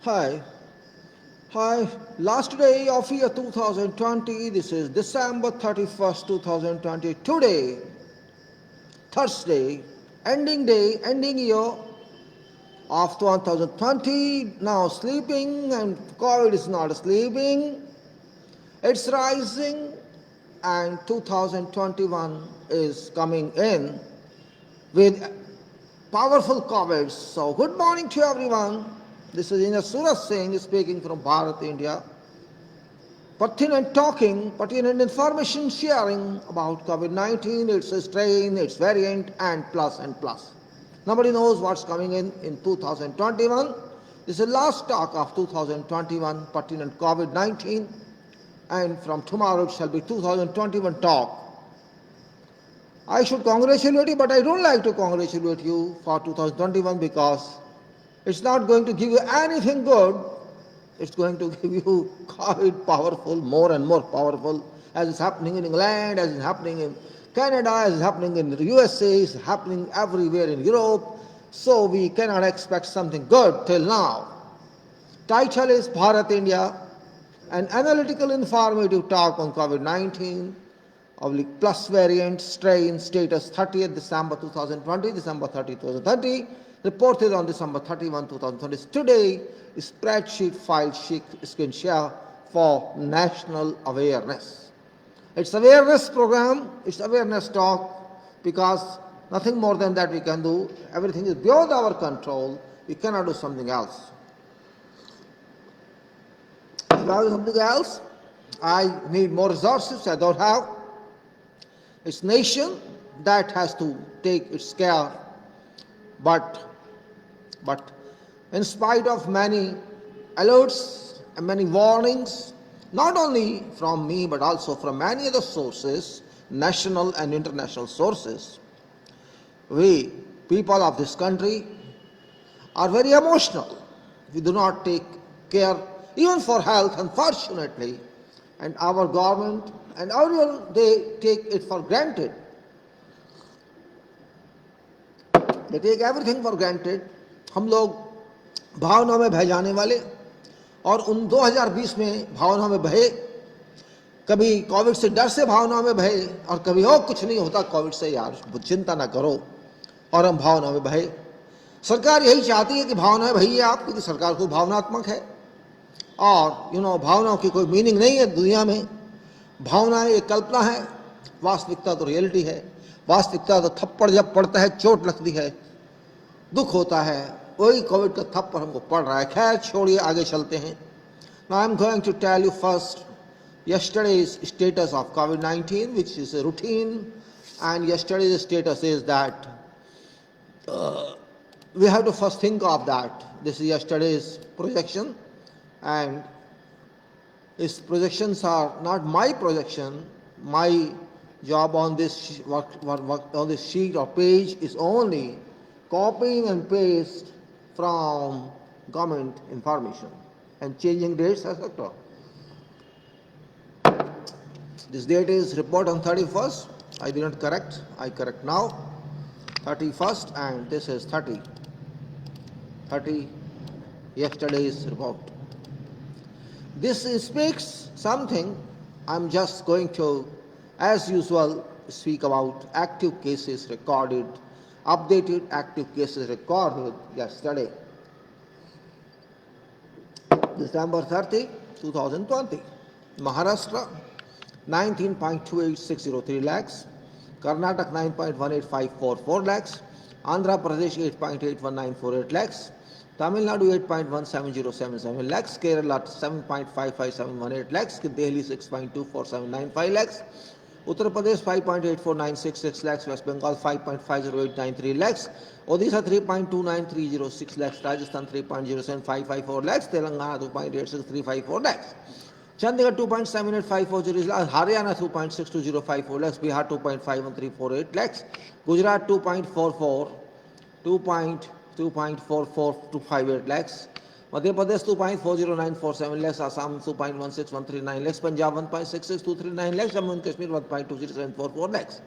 Hi. Hi. Last day of year 2020. This is December 31st, 2020. Today, Thursday, ending year of 2020. Now sleeping and COVID is not sleeping. It's rising and 2021 is coming in with powerful COVID. So good morning to everyone. This is Ina Suraj Singh speaking from Bharat, India. Pertinent information sharing about COVID-19, its strain, its variant, and plus and plus. Nobody knows what's coming in 2021. This is the last talk of 2021 pertinent COVID-19, and from tomorrow it shall be 2021 talk. I should congratulate you, but I don't like to congratulate you for 2021 because it's not going to give you anything good. It's going to give you COVID powerful, more and more powerful, as is happening in England, as is happening in Canada, as is happening in the USA, is happening everywhere in Europe. So we cannot expect something good till now. Title is Bharat, India, an analytical informative talk on COVID-19, plus variant, strain, status 30th December 2020, December 30, 2030, reported on December 31, 2020. Today, spreadsheet file screen share for national awareness. It's awareness program, it's awareness talk, because nothing more than that we can do. Everything is beyond our control. We cannot do something else. If I do something else, I need more resources I don't have. It's nation that has to take its care, but in spite of many alerts and many warnings, not only from me but also from many other sources, national and international sources, we, people of this country, are very emotional. We do not take care even for health, unfortunately, and our government and everyone, they take it for granted. They take everything for granted. हम लोग भावनाओं में बह जाने वाले और उन 2020 में भावनाओं में बहे, कभी कोविड से डर से भावनाओं में बहे और कभी और कुछ नहीं होता कोविड से, यार चिंता ना करो, और हम भावनाओं में बहे. सरकार यही चाहती है कि भावनाएं बहिए आप, क्योंकि सरकार को भावनात्मक है और भावनाओं की कोई मीनिंग नहीं है दुनिया में. भावनाएं एक कल्पना है, वास्तविकता तो रियलिटी है. वास्तविकता तो थप्पड़ जब पड़ता है चोट लगती है, दुख होता है, वही कोविड का थप्पड़ हमको पड़ रहा है. खैर छोड़िए, आगे चलते हैं. Now I am going to tell you first yesterday's status of COVID-19, which is a routine, and yesterday's status is that we have to first think of that. This is yesterday's projection, and these projections are not my projection. My job on this work on this sheet or page is only copying and paste from government information and changing dates, etc. This date is report on 31st. I did not correct. I correct now. 31st, and this is 30. Yesterday's report. This speaks something. I'm just going to, as usual, speak about active cases recorded, updated active cases recorded yesterday, December 30, 2020. Maharashtra, 19.28603 lakhs. Karnataka, 9.18544 lakhs. Andhra Pradesh, 8.81948 lakhs. Tamil Nadu, 8.17077 lakhs. Kerala, 7.55718 lakhs. Delhi, 6.24795 lakhs. Uttar Pradesh, 5.84966 lakhs. West Bengal, 5.50893 lakhs. Odisha, 3.29306 lakhs. Rajasthan, 3.07554 lakhs. Telangana, 2.86354 lakhs. Chandigarh, 2.78540 lakhs. Haryana, 2.62054 lakhs. Bihar, 2.51348 lakhs. Gujarat, 2.4428 lakhs. Madhya Pradesh, 2.40947 lakhs. Assam, 2.16139 lakhs. Punjab, 1.66239 lakhs. Jammu and Kashmir, 1.20744 lakhs.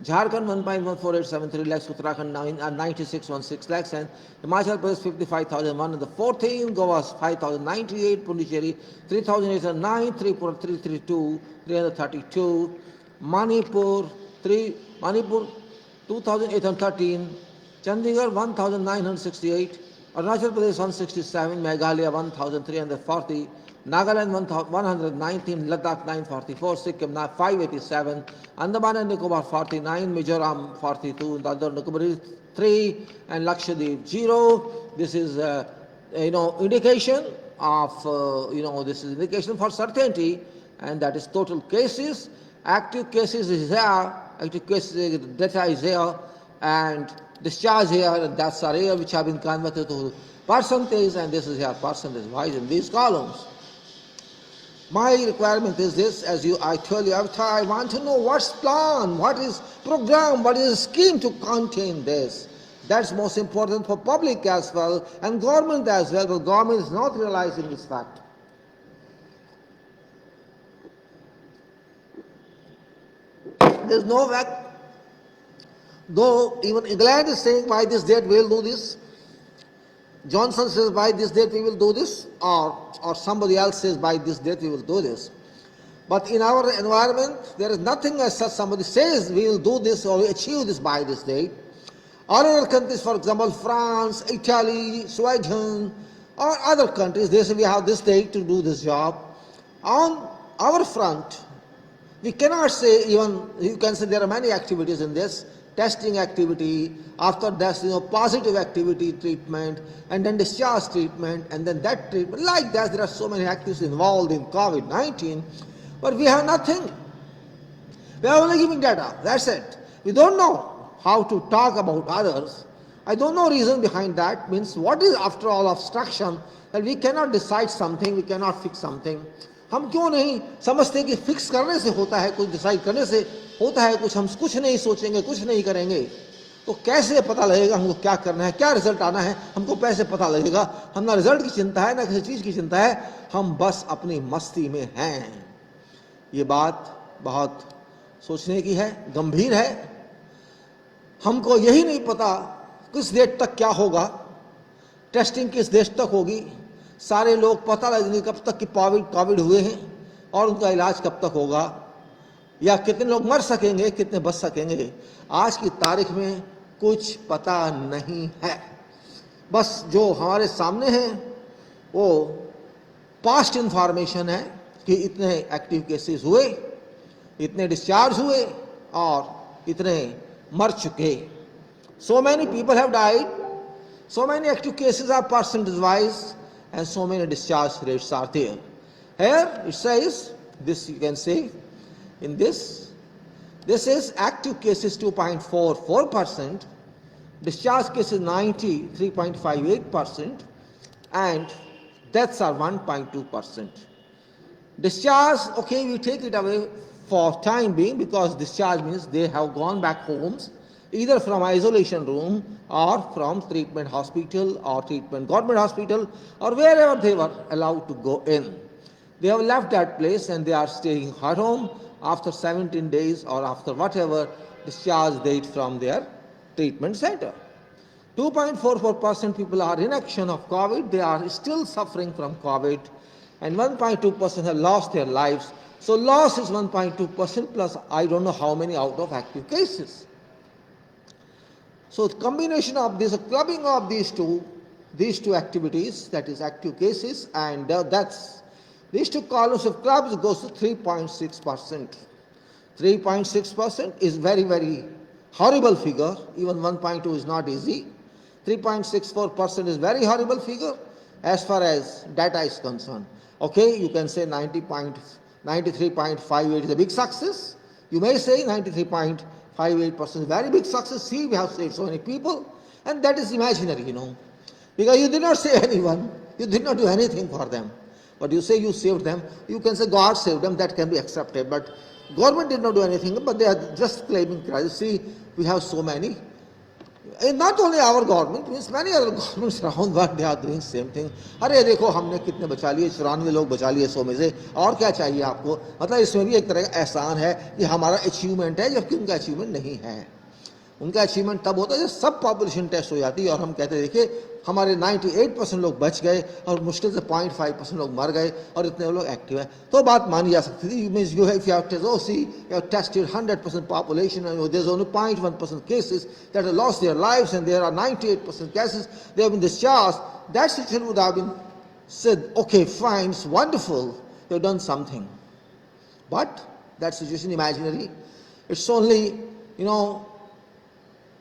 Jharkhand 1.1487 lakhs, Uttarakhand 9616 lakhs, and Himachal Pradesh 55,114, Goa 5,098, Puducherry 3,809, Tripura 332, Manipur 2,813, Chandigarh 1,968, Arunachal Pradesh 167, Meghalaya 1,340, Nagaland 119, Ladakh 944, Sikkim 587, Andaman and Nicobar 49, Mizoram 42, Dadar Nicobar 3, and Lakshadweep 0. This is indication of this is indication for certainty, and that is total cases. Active cases is here, active cases data is here, and discharge here, and deaths are here, which have been converted to percentage, and this is here percentage wise in these columns. My requirement is this, I told you, I want to know what's plan, what is program, what is scheme to contain this. That's most important for public as well and government as well, but government is not realizing this fact. There's no fact. Though even England is saying by this date we will do this, Johnson says by this date we will do this, or somebody else says by this date we will do this. But in our environment, there is nothing as such somebody says we will do this or achieve this by this date. Or other countries, for example, France, Italy, Sweden, or other countries, they say we have this date to do this job. On our front, we cannot say even, you can say there are many activities in this. Testing activity, after that, positive activity treatment, and then discharge treatment, and then that treatment. Like that, there are so many activities involved in COVID-19, but we have nothing. We are only giving data, that's it. We don't know how to talk about others. I don't know reason behind that, means what is after all obstruction, that we cannot decide something, we cannot fix something. हम क्यों नहीं समझते कि fix करने से होता है, कुछ डिसाइड करने से होता है कुछ, हम कुछ नहीं सोचेंगे, कुछ नहीं करेंगे, तो कैसे पता लगेगा हमको क्या करना है, क्या रिजल्ट आना है, हमको कैसे पता लगेगा? हम ना रिजल्ट की चिंता है, ना किसी चीज़ की चिंता है, हम बस अपनी मस्ती में हैं। ये बात बहुत सोचने की है, गंभीर है। हमको यही नहीं पता किस डेट तक क्या होगा, टेस्टिंग किस डेट तक होगी, सारे लोग पता लगेंगे कब तक कि कोविड हुए हैं और उनका इलाज कब तक होगा, या कितने लोग मर सकेंगे, कितने बच सकेंगे। आज की तारीख में कुछ पता नहीं है। बस जो हमारे सामने है वो पास्ट इंफॉर्मेशन है कि इतने एक्टिव केसेस हुए, इतने डिस्चार्ज हुए और इतने मर चुके। So many people have died, so many active cases are percentage wise, and so many discharge rates are there. Here it says, this you can say, in this is active cases 2.44%, discharge cases 93.58%, and deaths are 1.2%. Discharge, okay, we take it away for time being, because discharge means they have gone back homes, either from isolation room or from treatment hospital or treatment government hospital or wherever they were allowed to go in. They have left that place and they are staying at home after 17 days or after whatever discharge date from their treatment center. 2.44% people are in action of COVID. They are still suffering from COVID, and 1.2% have lost their lives. So loss is 1.2% plus I don't know how many out of active cases. So combination of this, clubbing of these two activities, that is active cases and deaths, these two columns of clubs goes to 3.6%. 3.6% is very, very horrible figure. Even 1.2 is not easy. 3.64% is very horrible figure as far as data is concerned. Okay, you can say 93.58 is a big success. You may say 93.58% is very big success. See, we have saved so many people, and that is imaginary, because you did not save anyone. You did not do anything for them. But you say you saved them. You can say God saved them. That can be accepted. But government did not do anything. But they are just claiming crisis. See, we have so many And not only our government, means many other governments around the world, they are doing same thing. अरे देखो हमने कितने बचा लिए, 94 लोग बचा लिए 100 में से, और क्या चाहिए आपको? मतलब इसमें भी एक तरह का एहसान है कि हमारा अचीवमेंट है, जबकि उनका अचीवमेंट नहीं है. उनका अचीवमेंट तब होता है जब सब पॉपुलेशन टेस्ट हो जाती है और हम कहते हैं देखिए हमारे 98% लोग बच गए और मुश्किल से 0.5% लोग मर गए और इतने लोग एक्टिव हैं, तो बात मानी जा सकती थी. Means you have tested 100% population and there's only 0.1% cases that have lost their lives and there are 98% cases they have been discharged. That situation would have been said, okay, fine, it's wonderful, you've done something. But that situation imaginary. It's only,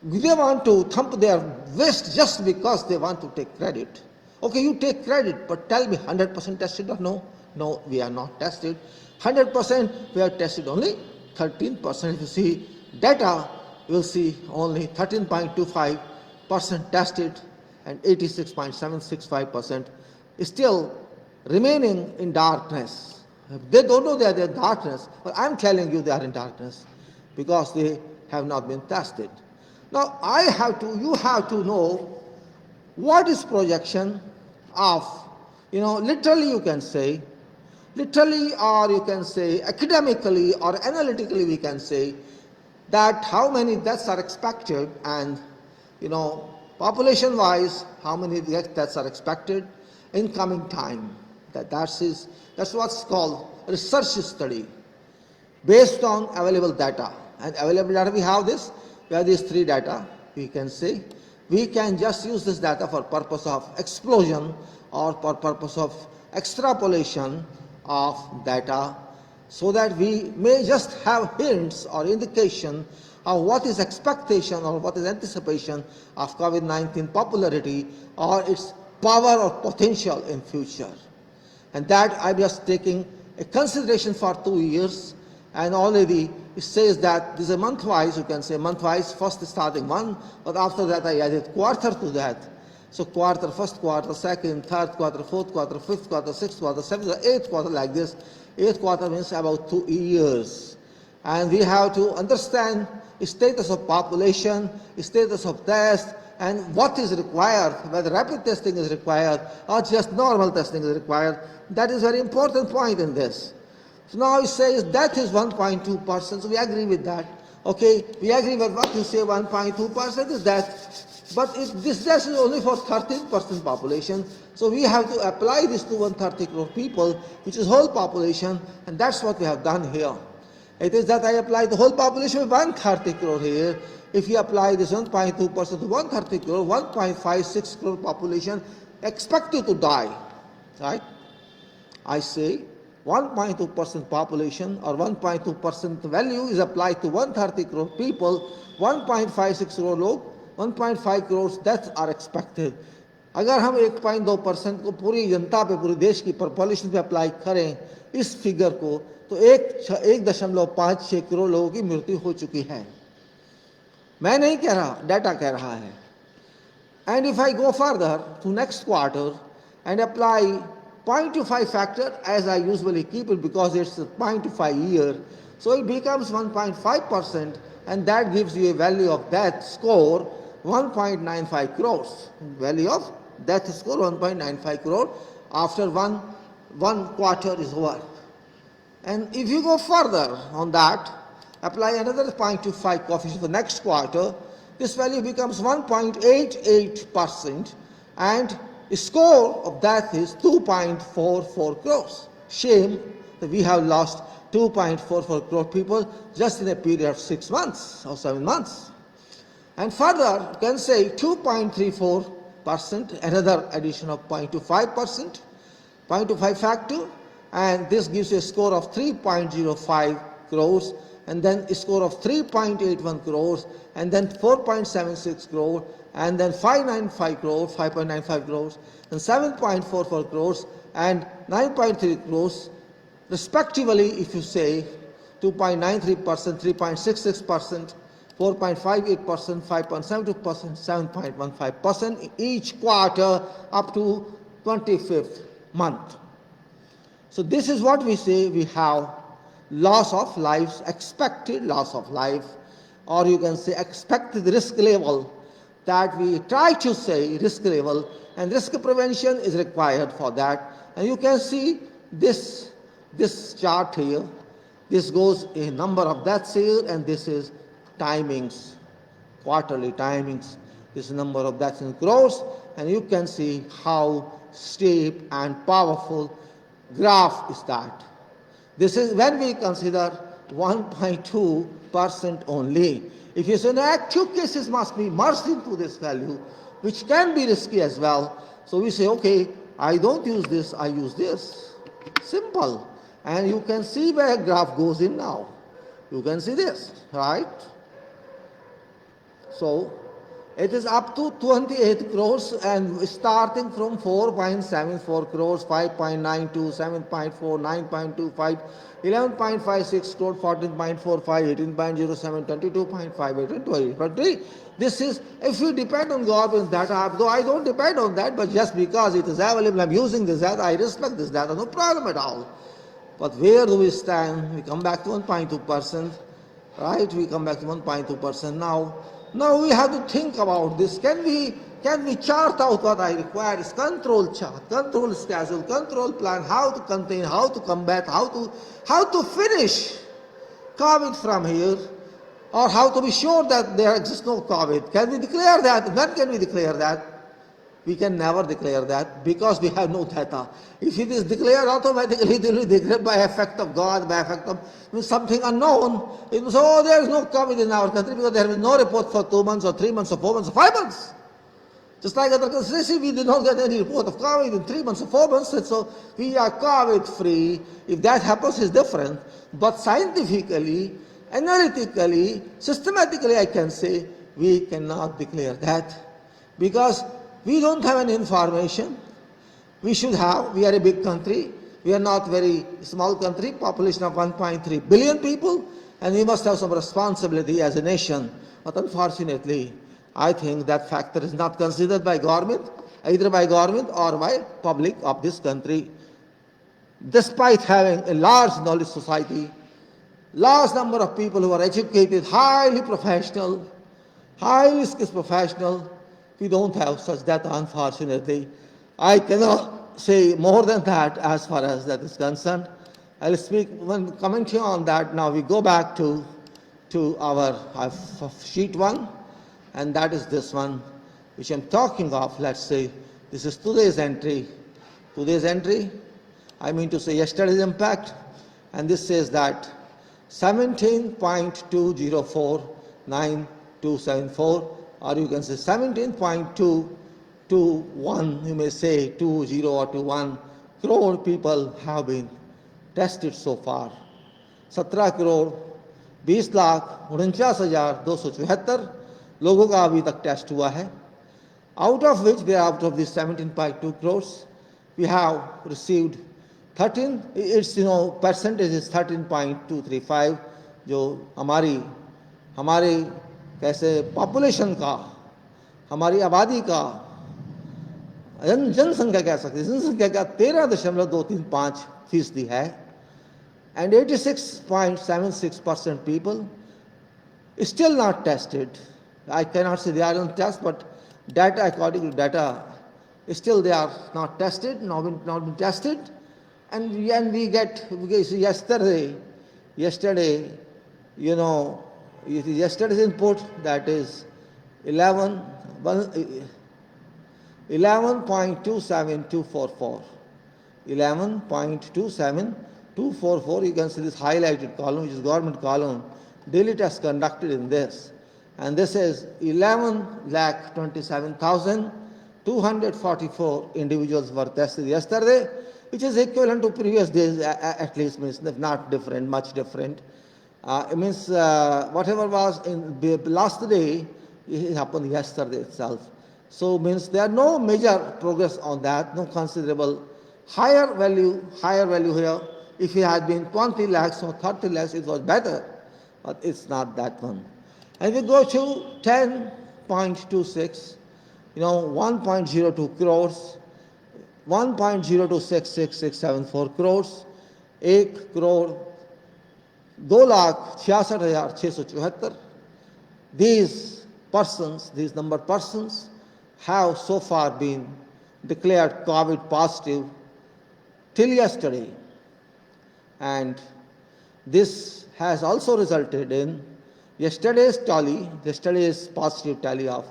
they want to thump their waist just because they want to take credit. Okay, you take credit, but tell me 100% tested or no? No, we are not tested. 100% we are tested only 13%. If you see data, you will see only 13.25% tested and 86.765% still remaining in darkness. They don't know they are in darkness, but I'm telling you they are in darkness because they have not been tested. Now, you have to know what is projection of, literally you can say, or you can say academically or analytically we can say that how many deaths are expected and, population-wise, how many deaths are expected in coming time. That's what's called research study based on available data. And available data we have this. We have these three data, we can say. We can just use this data for purpose of explosion or for purpose of extrapolation of data so that we may just have hints or indication of what is expectation or what is anticipation of COVID-19 popularity or its power or potential in future. And that I'm just taking a consideration for 2 years, and already it says that this is a month-wise, you can say month-wise, first starting one, but after that I added quarter to that. So quarter, first quarter, second, third quarter, fourth quarter, fifth quarter, sixth quarter, seventh, eighth quarter, like this. Eighth quarter means about 2 years. And we have to understand status of population, status of test, and what is required, whether rapid testing is required or just normal testing is required. That is a very important point in this. So now it says death is 1.2%, so we agree with that. Okay, we agree with what you say, 1.2% is death, but this death is only for 13% population, so we have to apply this to 130 crore people, which is whole population, and that's what we have done here. It is that I apply the whole population of 130 crore here. If you apply this 1.2% to 130 crore, 1.56 crore population expected to die, right? I say 1.2% population or 1.2% value is applied to 130 crore people, 1.56 crore log, 1.5 crores deaths are expected. अगर हम 1.2% को पूरी जनता पे, पूरे देश की population पे apply करें इस फिगर को, तो 1.56 करोड़ लोगों की मृत्यु हो चुकी है. मैं नहीं कह रहा, डाटा कह रहा है. And if I go further to next quarter and apply 0.25 factor as I usually keep it because it's a 0.25 year, so it becomes 1.5%, and that gives you a value of death score 1.95 crores. Value of death score 1.95 crore after one quarter is over. And if you go further on that, apply another 0.25 coefficient for next quarter, this value becomes 1.88%, and the score of death is 2.44 crores. Shame that we have lost 2.44 crore people just in a period of 6 months or 7 months. And further, you can say 2.34%, another addition of 0.25%, 0.25 factor, and this gives you a score of 3.05 crores, and then a score of 3.81 crores, and then 4.76 crores, and then 5.95 crores, and 7.44 crores, and 9.3 crores, respectively, if you say 2.93%, 3.66%, 4.58%, 5.72%, 7.15% in each quarter up to 25th month. So this is what we say we have loss of lives, expected loss of life, or you can say expected risk level that we try to say risk level, and risk prevention is required for that. And you can see this chart here. This goes a number of deaths here, and this is timings, quarterly timings. This number of deaths in crores, and you can see how steep and powerful graph is that. This is when we consider 1.2% only. If you say no, active cases must be merged into this value, which can be risky as well. So we say, okay, I don't use this, I use this. Simple. And you can see where graph goes in now. You can see this, right? So it is up to 28 crores and starting from 4.74 crores, 5.92, 7.4, 9.25, 11.56 crores, 14.45, 18.07, 22.58, and 20.3. This is, if you depend on government data, though I don't depend on that, but just because it is available, I'm using this data, I respect this data, no problem at all. But where do we stand? We come back to 1.2%, right? We come back to 1.2% now. Now we have to think about this. Can we chart out what I require is control chart, control schedule, control plan, how to contain, how to combat, how to finish COVID from here, or how to be sure that there exists no COVID. Can we declare that? When can we declare that? We can never declare that because we have no data. If it is declared automatically, it will be declared by effect of God, by effect of something unknown. It will say, oh, there is no COVID in our country because there is no report for 2 months or 3 months or 4 months or 5 months. Just like other countries, we did not get any report of COVID in 3 months or 4 months, and so we are COVID free. If that happens, it's different. But scientifically, analytically, systematically, I can say we cannot declare that because we don't have any information. We should have. We are a big country. We are not very small country, population of 1.3 billion people, and we must have some responsibility as a nation. But unfortunately, I think that factor is not considered by government, either by government or by public of this country. Despite having a large knowledge society, large number of people who are educated, highly professional, highly skilled professional, we don't have such data, unfortunately. I cannot say more than that as far as that is concerned. I'll speak when commenting on that. Now we go back to our sheet 1, and that is this one, which I'm talking of. Let's say this is today's entry. Today's entry, I mean to say yesterday's impact, and this says that 17.2049274, or you can say 17.221, you may say 20 or 21 crore people have been tested so far. 17 crore 20,49,274 लोगों का अभी तक test हुआ है. Out of which, out of this 17.2 crores, we have received 13, its percentage is 13.235, जो हमारी कैसे population का, हमारी आबादी का, जनसंख्या कह सकते हैं, जनसंख्या का 13.235% है. And 86.76% people still not tested. I cannot say they are on test, but data, according to data, still they are not tested, not been tested. And we get yesterday, yesterday's input, that is 11.27244. 11.27244, you can see this highlighted column, which is government column, daily tests conducted in this. And this is 11,27,244 individuals were tested yesterday, which is equivalent to previous days, at least, means not different, much different. It means whatever was in the last day, it happened yesterday itself. So means there are no major progress on that, no considerable higher value here. If it had been 20 lakhs or 30 lakhs, it was better, but it's not that one. And we go to 10.26, 1.02 crores, 1.0266674 crores, 1 crore 2,66,674. These persons, these number of persons have so far been declared COVID positive till yesterday. And this has also resulted in yesterday's positive tally of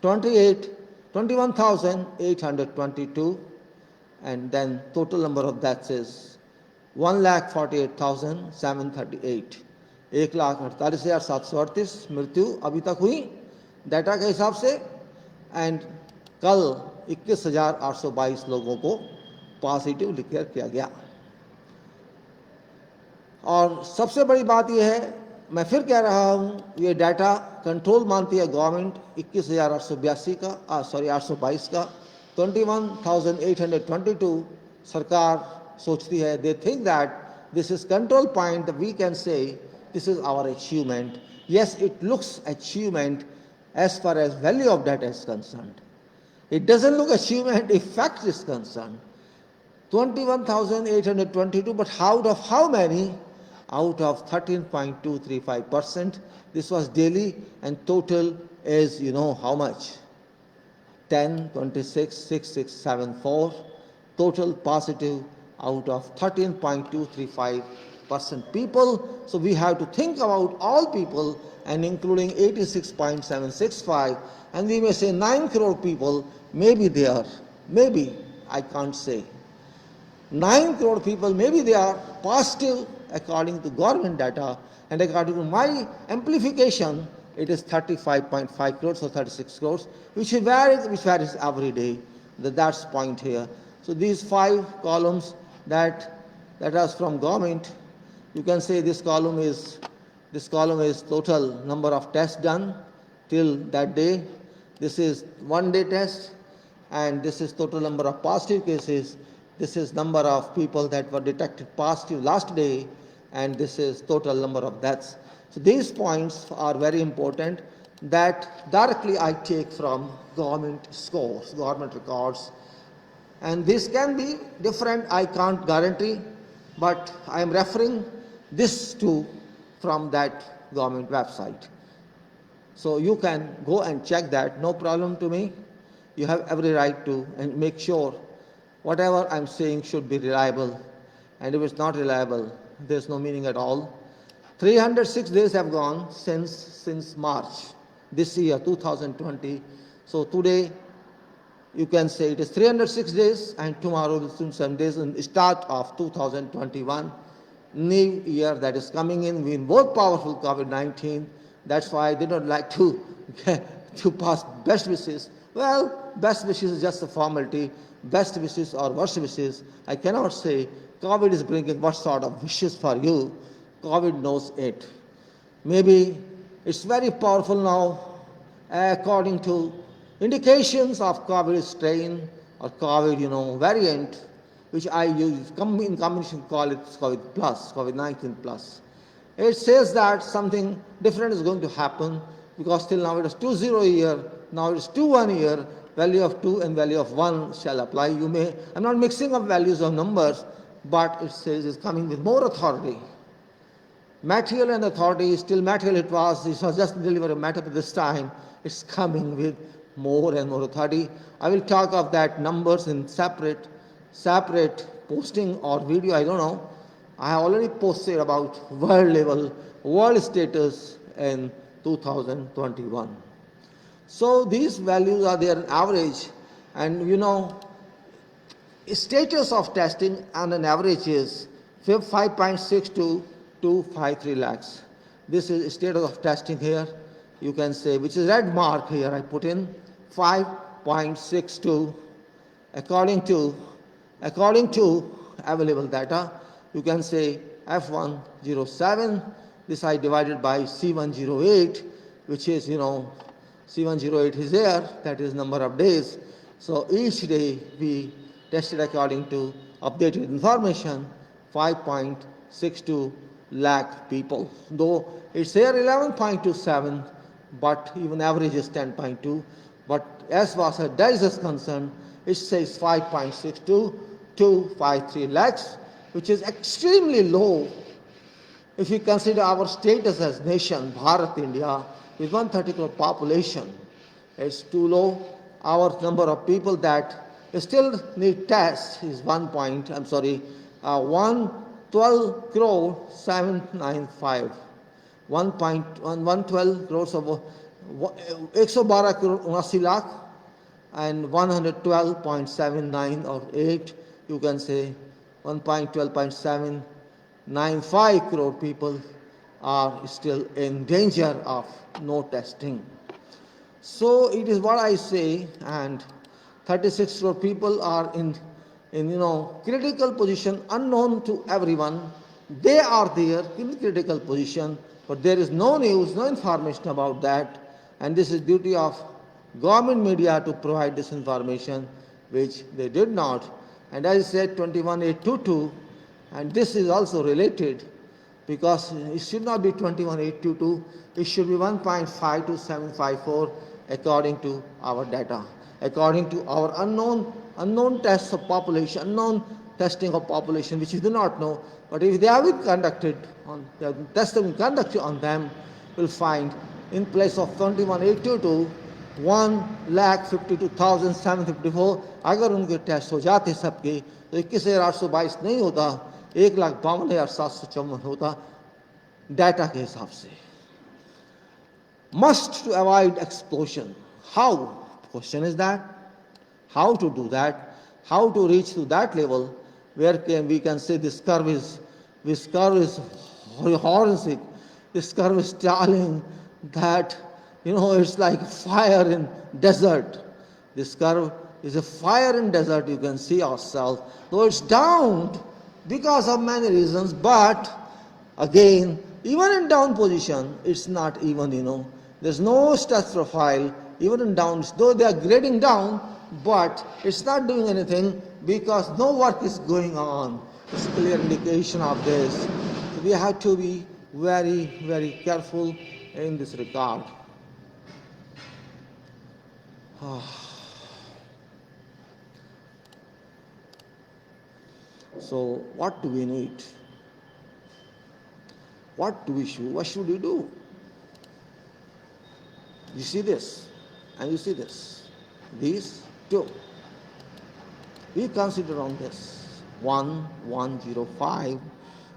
21,822, and then total number of deaths is 1,48,738. 1,48,738 मृत्यु अभी तक हुई data के हिसाब से, and कल 21,822 लोगों को पॉजिटिव डिक्लेयर किया गया। और सबसे बड़ी बात यह है, मैं फिर कह रहा हूँ, ये डाटा कंट्रोल मानती है गवर्नमेंट 21,882 का 822 का 21,822 सरकार सोचती है, they think that this is control point, that we can say this is our achievement. Yes, it looks achievement as far as value of data is concerned. It doesn't look achievement if fact is concerned. 21,822, but out of how many? Out of 13.235%. This was daily, and total is, how much? 10, 26, 6, 6, 7, 4. Total positive out of 13.235% people. So we have to think about all people, and including 86.765, and we may say 9 crore people, maybe they are, maybe, I can't say. 9 crore people, maybe they are positive according to government data, and according to my amplification, it is 35.5 crores or 36 crores, which varies every day. That's point here. So these 5 columns that are from government, you can say this column is total number of tests done till that day. This is 1 day test, and this is total number of positive cases. This is number of people that were detected positive last day, and this is total number of deaths. So these points are very important, that directly I take from government scores, government records. And this can be different, I can't guarantee, but I am referring this to from that government website. So you can go and check that, no problem to me. You have every right to, and make sure whatever I'm saying should be reliable, and if it's not reliable, there's no meaning at all. 306 days have gone since March this year, 2020. So today you can say it is 306 days, and tomorrow will soon 7 days in the start of 2021. New year that is coming in, we both powerful COVID-19. That's why I did not like to pass best wishes. Well, best wishes is just a formality. Best wishes or worst wishes, I cannot say. COVID is bringing what sort of wishes for you. COVID knows it. Maybe it's very powerful now, according to indications of COVID strain or COVID, variant, which I use in combination, call it COVID plus, COVID-19 plus. It says that something different is going to happen, because till now it is 2-0 year, now it is 2-1 year. Value of 2 and value of 1 shall apply. I'm not mixing up values of numbers, but it says it's coming with more authority. Material and authority is still material. It was just deliver a matter, but this time it's coming with more and more authority. I will talk of that numbers in separate posting or video, I don't know. I have already posted about world level, world status in 2021. So these values are their average, and status of testing on an average is 5.62 to 253 lakhs. This is status of testing here, you can say, which is red mark here. I put in 5.62 according to available data. You can say F107. This I divided by C108, which is C108 is here, that is number of days. So each day we tested according to updated information, 5.62 lakh people. Though it's here 11.27, but even average is 10.2. But as far as days is concerned, it says 5.62 to 253 lakhs, which is extremely low. If you consider our status as nation, Bharat, India, with 130 crore population, it's too low. Our number of people that still need tests is 112 crore 795. 112 crores of 112 crore 79 lakh and 112.79 or 8, you can say 1.12.795 crore people are still in danger of no testing. So it is what I say, and 36 crore people are in critical position, unknown to everyone. They are there in critical position, but there is no news, no information about that, and this is duty of government media to provide this information, which they did not. And as I said, 21,822, and this is also related, because it should not be 21,822, it should be 1.52754 according to our data, according to our unknown tests of population, unknown testing of population, which we do not know. But if they have been conducted on, tests have been conducted on them, we'll find in place of 21,822, 1,52,754, अगर उनके test हो जाते सबके तो 21,822 नहीं होता, 1,52,754 होता data के हिसाब से. Must to avoid explosion. How? Question is that. How to do that? How to reach to that level where we can say this curve is horrific. This curve is telling that it's like fire in desert. This curve is a fire in desert. You can see yourself. Though it's down because of many reasons, but again, even in down position, it's not even, there's no stress profile, even in down, though they are grading down, but it's not doing anything because no work is going on. It's a clear indication of this. So we have to be very, very careful in this regard. So what do we need? What should we do? You see this, and you see this. These two. We consider on this 1,105.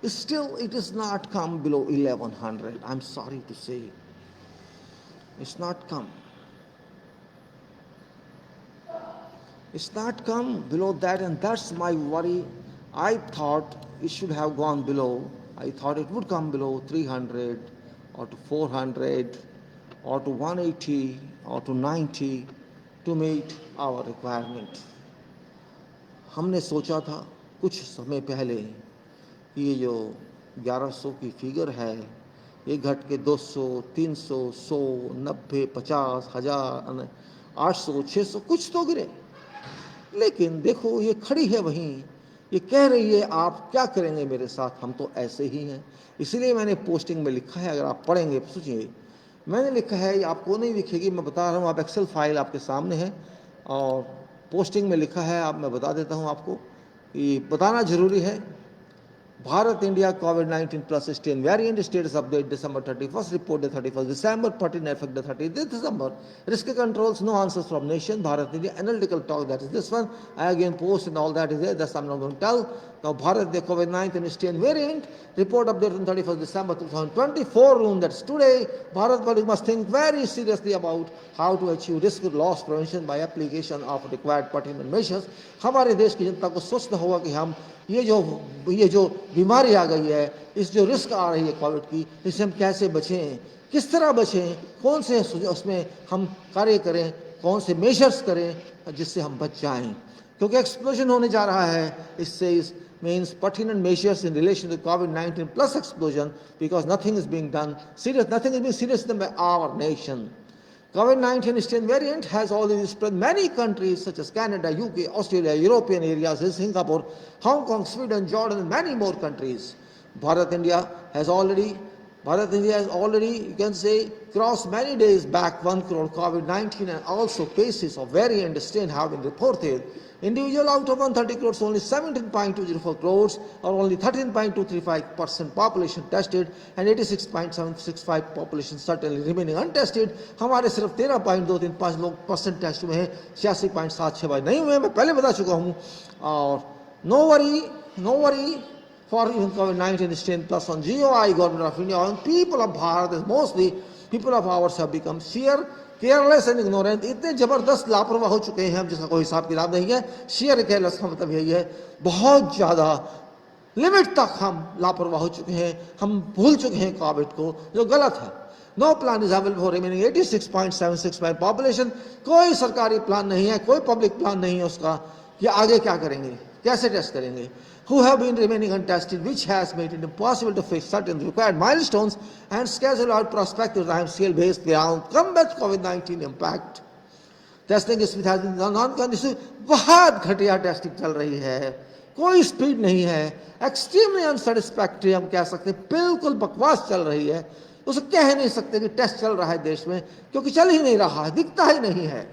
Still, it has not come below 1,100. I'm sorry to say, it's not come. It's not come below that, and that's my worry. I thought it should have gone below. I thought it would come below 300 or to 400 or to 180 or to 90 to meet our requirement. हमने सोचा था कुछ समय पहले कि ये जो 1100 की फिगर है ये घट के 200, 300, 100, 90, 50, 1000, 800, 600 कुछ तो गिरे, लेकिन देखो ये खड़ी है वहीं, ये कह रही है आप क्या करेंगे मेरे साथ, हम तो ऐसे ही हैं. इसलिए मैंने पोस्टिंग में लिखा है, अगर आप पढ़ेंगे सोचिए, मैंने लिखा है, आपको नहीं दिखेगी, मैं बता रहा हूँ, आप एक्सेल फाइल आपके सामने है और पोस्टिंग में लिखा है, आप मैं बता देता हूँ आपको, ये बताना जरूरी है. Bharat India COVID-19 plus strain variant status update December 31st, report the 31st December, pertinent effect the 30th December. Risk controls, no answers from nation. Bharat India analytical talk, that is this one. I again post and all that is there, that's I'm not going to tell. Now Bharat the COVID-19 strain variant, report update on 31st December 2024 room, that's today. Bharat public must think very seriously about how to achieve risk loss prevention by application of required pertinent measures. हमारे देश की जनता को सोचना होगा कि हम ये जो बीमारी आ गई है, इस जो रिस्क आ रही है कोविड की, इससे हम कैसे बचें, किस तरह बचें, कौन से उसमें हम कार्य करें, कौन से मेजर्स करें जिससे हम बच जाएं, क्योंकि एक्सप्लोजन होने जा रहा है. इससे means pertinent measures in relation to COVID-19 plus explosion, because nothing is being done serious, nothing is being serious done by our nation. COVID-19 strain variant has already spread many countries such as Canada, UK, Australia, European areas, Singapore, Hong Kong, Sweden, Jordan, and many more countries. Bharat India has already Bharat India has already, you can say, crossed many days back 1 crore COVID-19, and also cases of variant strain have been reported. Individual out of 130 crores, only 17.204 crores, or only 13.235% population tested, and 86.765 population certainly remaining untested. हमारे सिर्फ 13.235 लोग percent test हुए हैं, 86.765 नहीं हुए, मैं पहले बता चुका हूँ. और no worry for even COVID-19 strain plus on GOI, Government of India, and people of Bharat, mostly people of ours have become sheer careless and ignorant. इतने जबरदस्त लापरवाह हो चुके हैं हम जिसका कोई हिसाब किताब नहीं है. शेयर केयरलेस का मतलब यही है, बहुत ज़्यादा लिमिट तक हम लापरवाह हो चुके हैं, हम भूल चुके हैं कोविड को, जो गलत है. No plan is available for remaining 86.765 population. कोई सरकारी प्लान नहीं है, कोई पब्लिक प्लान नहीं है उसका कि आगे क्या करेंगे, कैसे टेस्ट करेंगे. Who have been remaining untested, which has made it impossible to fix certain required milestones and schedule out prospective timescale-based ground combat COVID-19 impact. Testing speed has been non-conducive. बहुत घटिया टेस्टिंग चल रही है, कोई speed नहीं है, extremely unsatisfactory हम कह सकते हैं, बिल्कुल बकवास चल रही है. उसे कह नहीं सकते कि टेस्ट चल रहा है देश में, क्योंकि चल ही नहीं रहा है, दिखता ही नहीं है.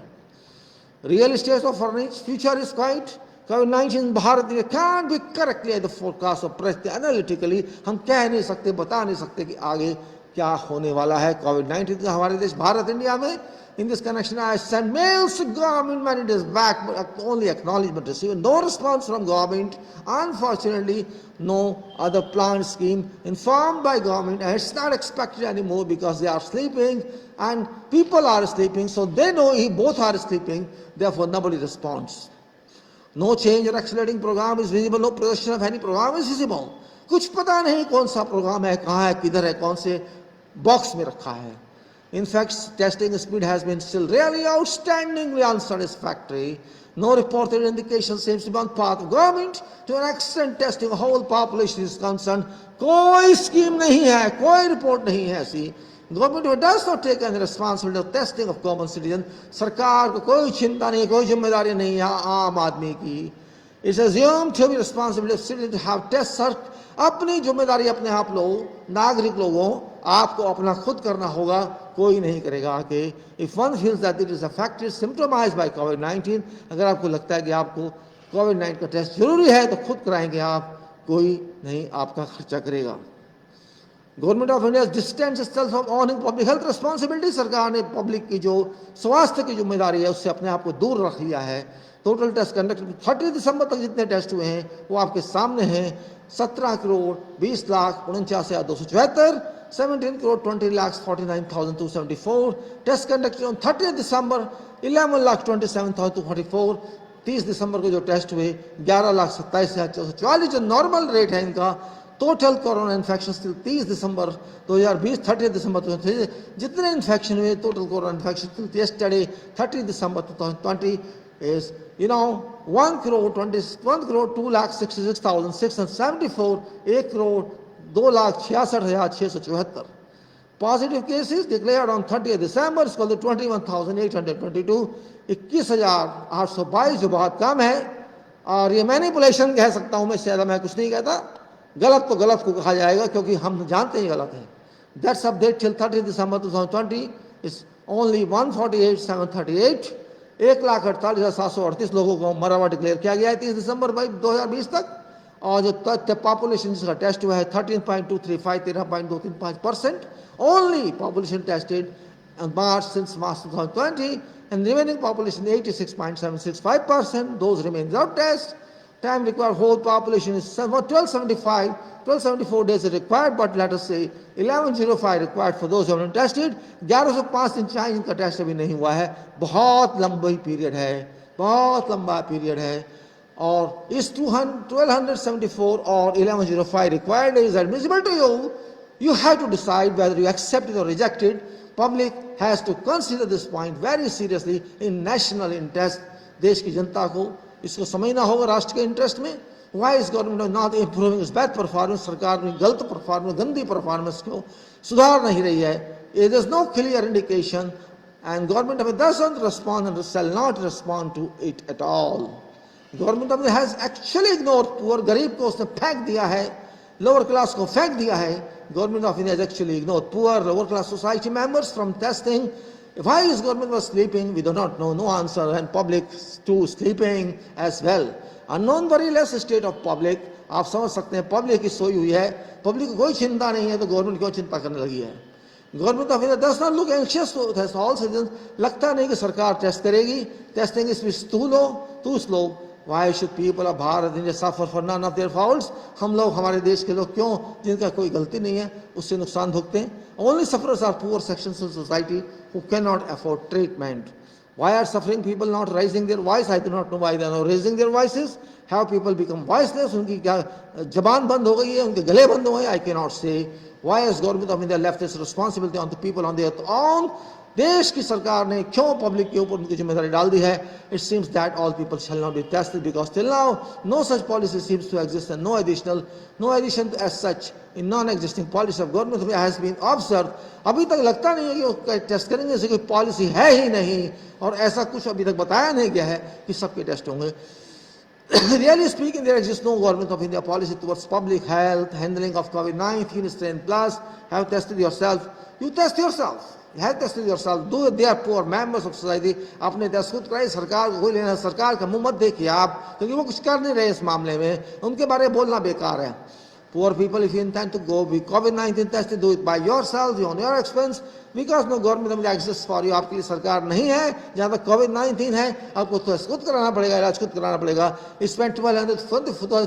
Real state of furnished future is quite COVID-19 Bharat में can't be correctly the forecast of press analytically. हम कह नहीं सकते, बता नहीं सकते कि आगे क्या होने वाला है COVID-19 का हमारे देश भारत इंडिया में. In this connection, I sent mails to government many days back, but only acknowledgement received. No response from government. Unfortunately, no other planned scheme informed by government, and it's not expected anymore because they are sleeping and people are sleeping, so they know both are sleeping. Therefore, nobody responds. No change or accelerating program is visible. No projection of any program is visible. कुछ पता नहीं कौन सा programme है, कहाँ है, किधर है, कौन से बॉक्स में रखा है. In fact, testing speed has been still really outstandingly unsatisfactory. No reported indication seems to be on part of government to an extent testing whole population is concerned. कोई स्कीम नहीं है, कोई रिपोर्ट नहीं है ऐसी. Government does not take any responsibility of testing of common citizen. सरकार को कोई चिंता नहीं, कोई जिम्मेदारी नहीं है आम आदमी की. It's assumed to be responsibility of citizens to have tests. Sir अपनी जिम्मेदारी अपने आप लोग, नागरिक लोगों, आपको अपना खुद करना होगा, कोई नहीं करेगा आके. If one feels that it is affected, symptomized by COVID-19, अगर आपको लगता है कि आपको COVID-19 का टेस्ट जरूरी है तो खुद कराएंगे आप, कोई नहीं आपका खर्चा करेगा. Government of India distance itself from owning public health responsibility. सरकार ने पब्लिक की जो स्वास्थ्य की जिम्मेदारी है उससे अपने आप को दूर रख लिया है. टोटल टेस्ट कंडक्ट 30 दिसंबर तक जितने टेस्ट हुए हैं वो आपके सामने हैं. 17 crore 20 lakh 49,274, 17 crore 20 lakhs 49,274. Test conducted on 30 December 11 lakh 27,244. 30 दिसंबर को जो टेस्ट हुए 11 लाख 27,444 जो नॉर्मल रेट है इनका. टोटल कोरोना इन्फेक्शन 30 दिसंबर 2020 30 दिसंबर 2020 जितने इन्फेक्शन हुए, total corona infection yesterday 30 December 2020 is 1 crore 2 lakh 66,674, 1 crore 2 lakh 66,674. Positive cases declared on 30th December is called 21,822, 21,822 जो बहुत कम है. और ये मैनिपुलेशन कह सकता हूँ मैं, इससे ज़्यादा मैं कुछ नहीं कहता. गलत तो गलत को कहा जाएगा क्योंकि हम जानते हैं गलत है. That's update till 30 December 2020 is only 148,738. 1,48,738 लोगों को मरा हुआ डिक्लेयर किया गया है 30 दिसंबर 2020 तक. और जो पॉपुलेशन जिसका टेस्ट हुआ है 13.235 13.235%. Only population tested March since March 2020, and remaining population 86.765%. Those remain without test. Time required whole population is 1274 days required, but let us say 1105 required for those who have been tested. 1105 दिन चाहिए इनका test अभी नहीं हुआ है. बहुत लंबी period है, बहुत लंबा पीरियड है. और इस 1274 or 1105 required is admissible to you. You have to decide whether you accept it or reject it. Public has to consider this point very seriously in national interest. देश की जनता को इसको समझना होगा राष्ट्र के इंटरेस्ट में. Why is government not improving its bad performance? सरकार अपनी गलत परफॉर्मेंस, गंदी परफॉर्मेंस को सुधार नहीं रही है. There is no clear indication, and government doesn't respond and shall not respond to it at all. Government has actually ignored poor, गरीब को उसने फेंक दिया है, लोअर क्लास को फेंक दिया है. government of India has actually ignored poor lower class society members from testing. Why is government was sleeping? We do not know. No answer. And public too sleeping as well. Unknown very less state of public. आप समझ सकते हैं public की सोई हुई है, public को कोई चिंता नहीं है, तो गवर्नमेंट क्यों चिंता करने लगी है? Government of India does not look anxious to all citizen. लगता नहीं कि सरकार टेस्ट करेगी. Testing is too slow. Why should people of Bharat India suffer for none of their faults? हम लोग, हमारे देश के लोग क्यों, जिनका कोई गलती नहीं है, उससे नुकसान भुगते हैं? Only sufferers are poor sections of society who cannot afford treatment. Why are suffering people not raising their voice? I do not know why they are not raising their voices. Have people become voiceless? उनकी क्या जबान बंद हो गई है, उनके गले बंद हो गए? I cannot say. Why has government of India left this responsibility on the people on their own? देश की सरकार ने क्यों पब्लिक के ऊपर उनकी जिम्मेदारी डाल दी है? It seems that all people shall not be tested because till now no such policy seems to exist and no addition as such in non-existing policy of government has been observed. अभी तक लगता नहीं है कि test करेंगे, ऐसी कोई policy है ही नहीं और ऐसा कुछ अभी तक बताया नहीं गया है कि सबके टेस्ट होंगे. Really speaking, there exists no government of India policy towards public health, handling of COVID-19 strain plus. Have tested yourself. You test yourself. Have tested yourself. Do they are poor members of society. आपने test खुद कराई. सरकार को कोई लेना, सरकार का मुंह मत देखिए आप, क्योंकि वो कुछ कर नहीं रहे इस मामले में. उनके बारे में बोलना बेकार है. Poor people, if you intend to go be COVID-19 tested, do it by yourself, on your expense, because no government exists for you. आपके लिए सरकार नहीं है. जहाँ तक COVID-19 है, आपको तो खुद कराना पड़ेगा, इलाज खुद कराना पड़ेगा. Spend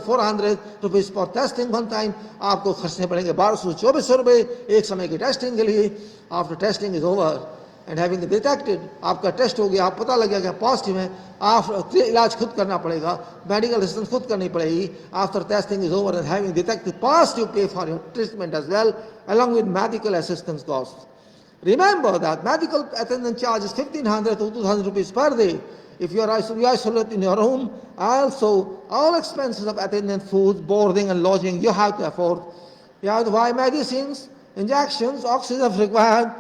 400 rupees for testing one time. आपको खर्चने पड़ेंगे 1224 रुपये एक समय की टेस्टिंग के लिए. After testing is over and having detected, आपका टेस्ट हो गया, आप पता लग गया कि पॉजिटिव है, आप इलाज खुद करना पड़ेगा, मेडिकल असिस्टेंस खुद करनी पड़ेगी. After testing is over and having detected positive, pay for your treatment as well, along with medical assistance costs. Remember that medical attendance charge is 1,500 to 2,000 rupees per day. If you are isolated in your room, also all expenses of attendance, food, boarding and lodging you have to afford. You have to buy medicines, injections, oxygen if required,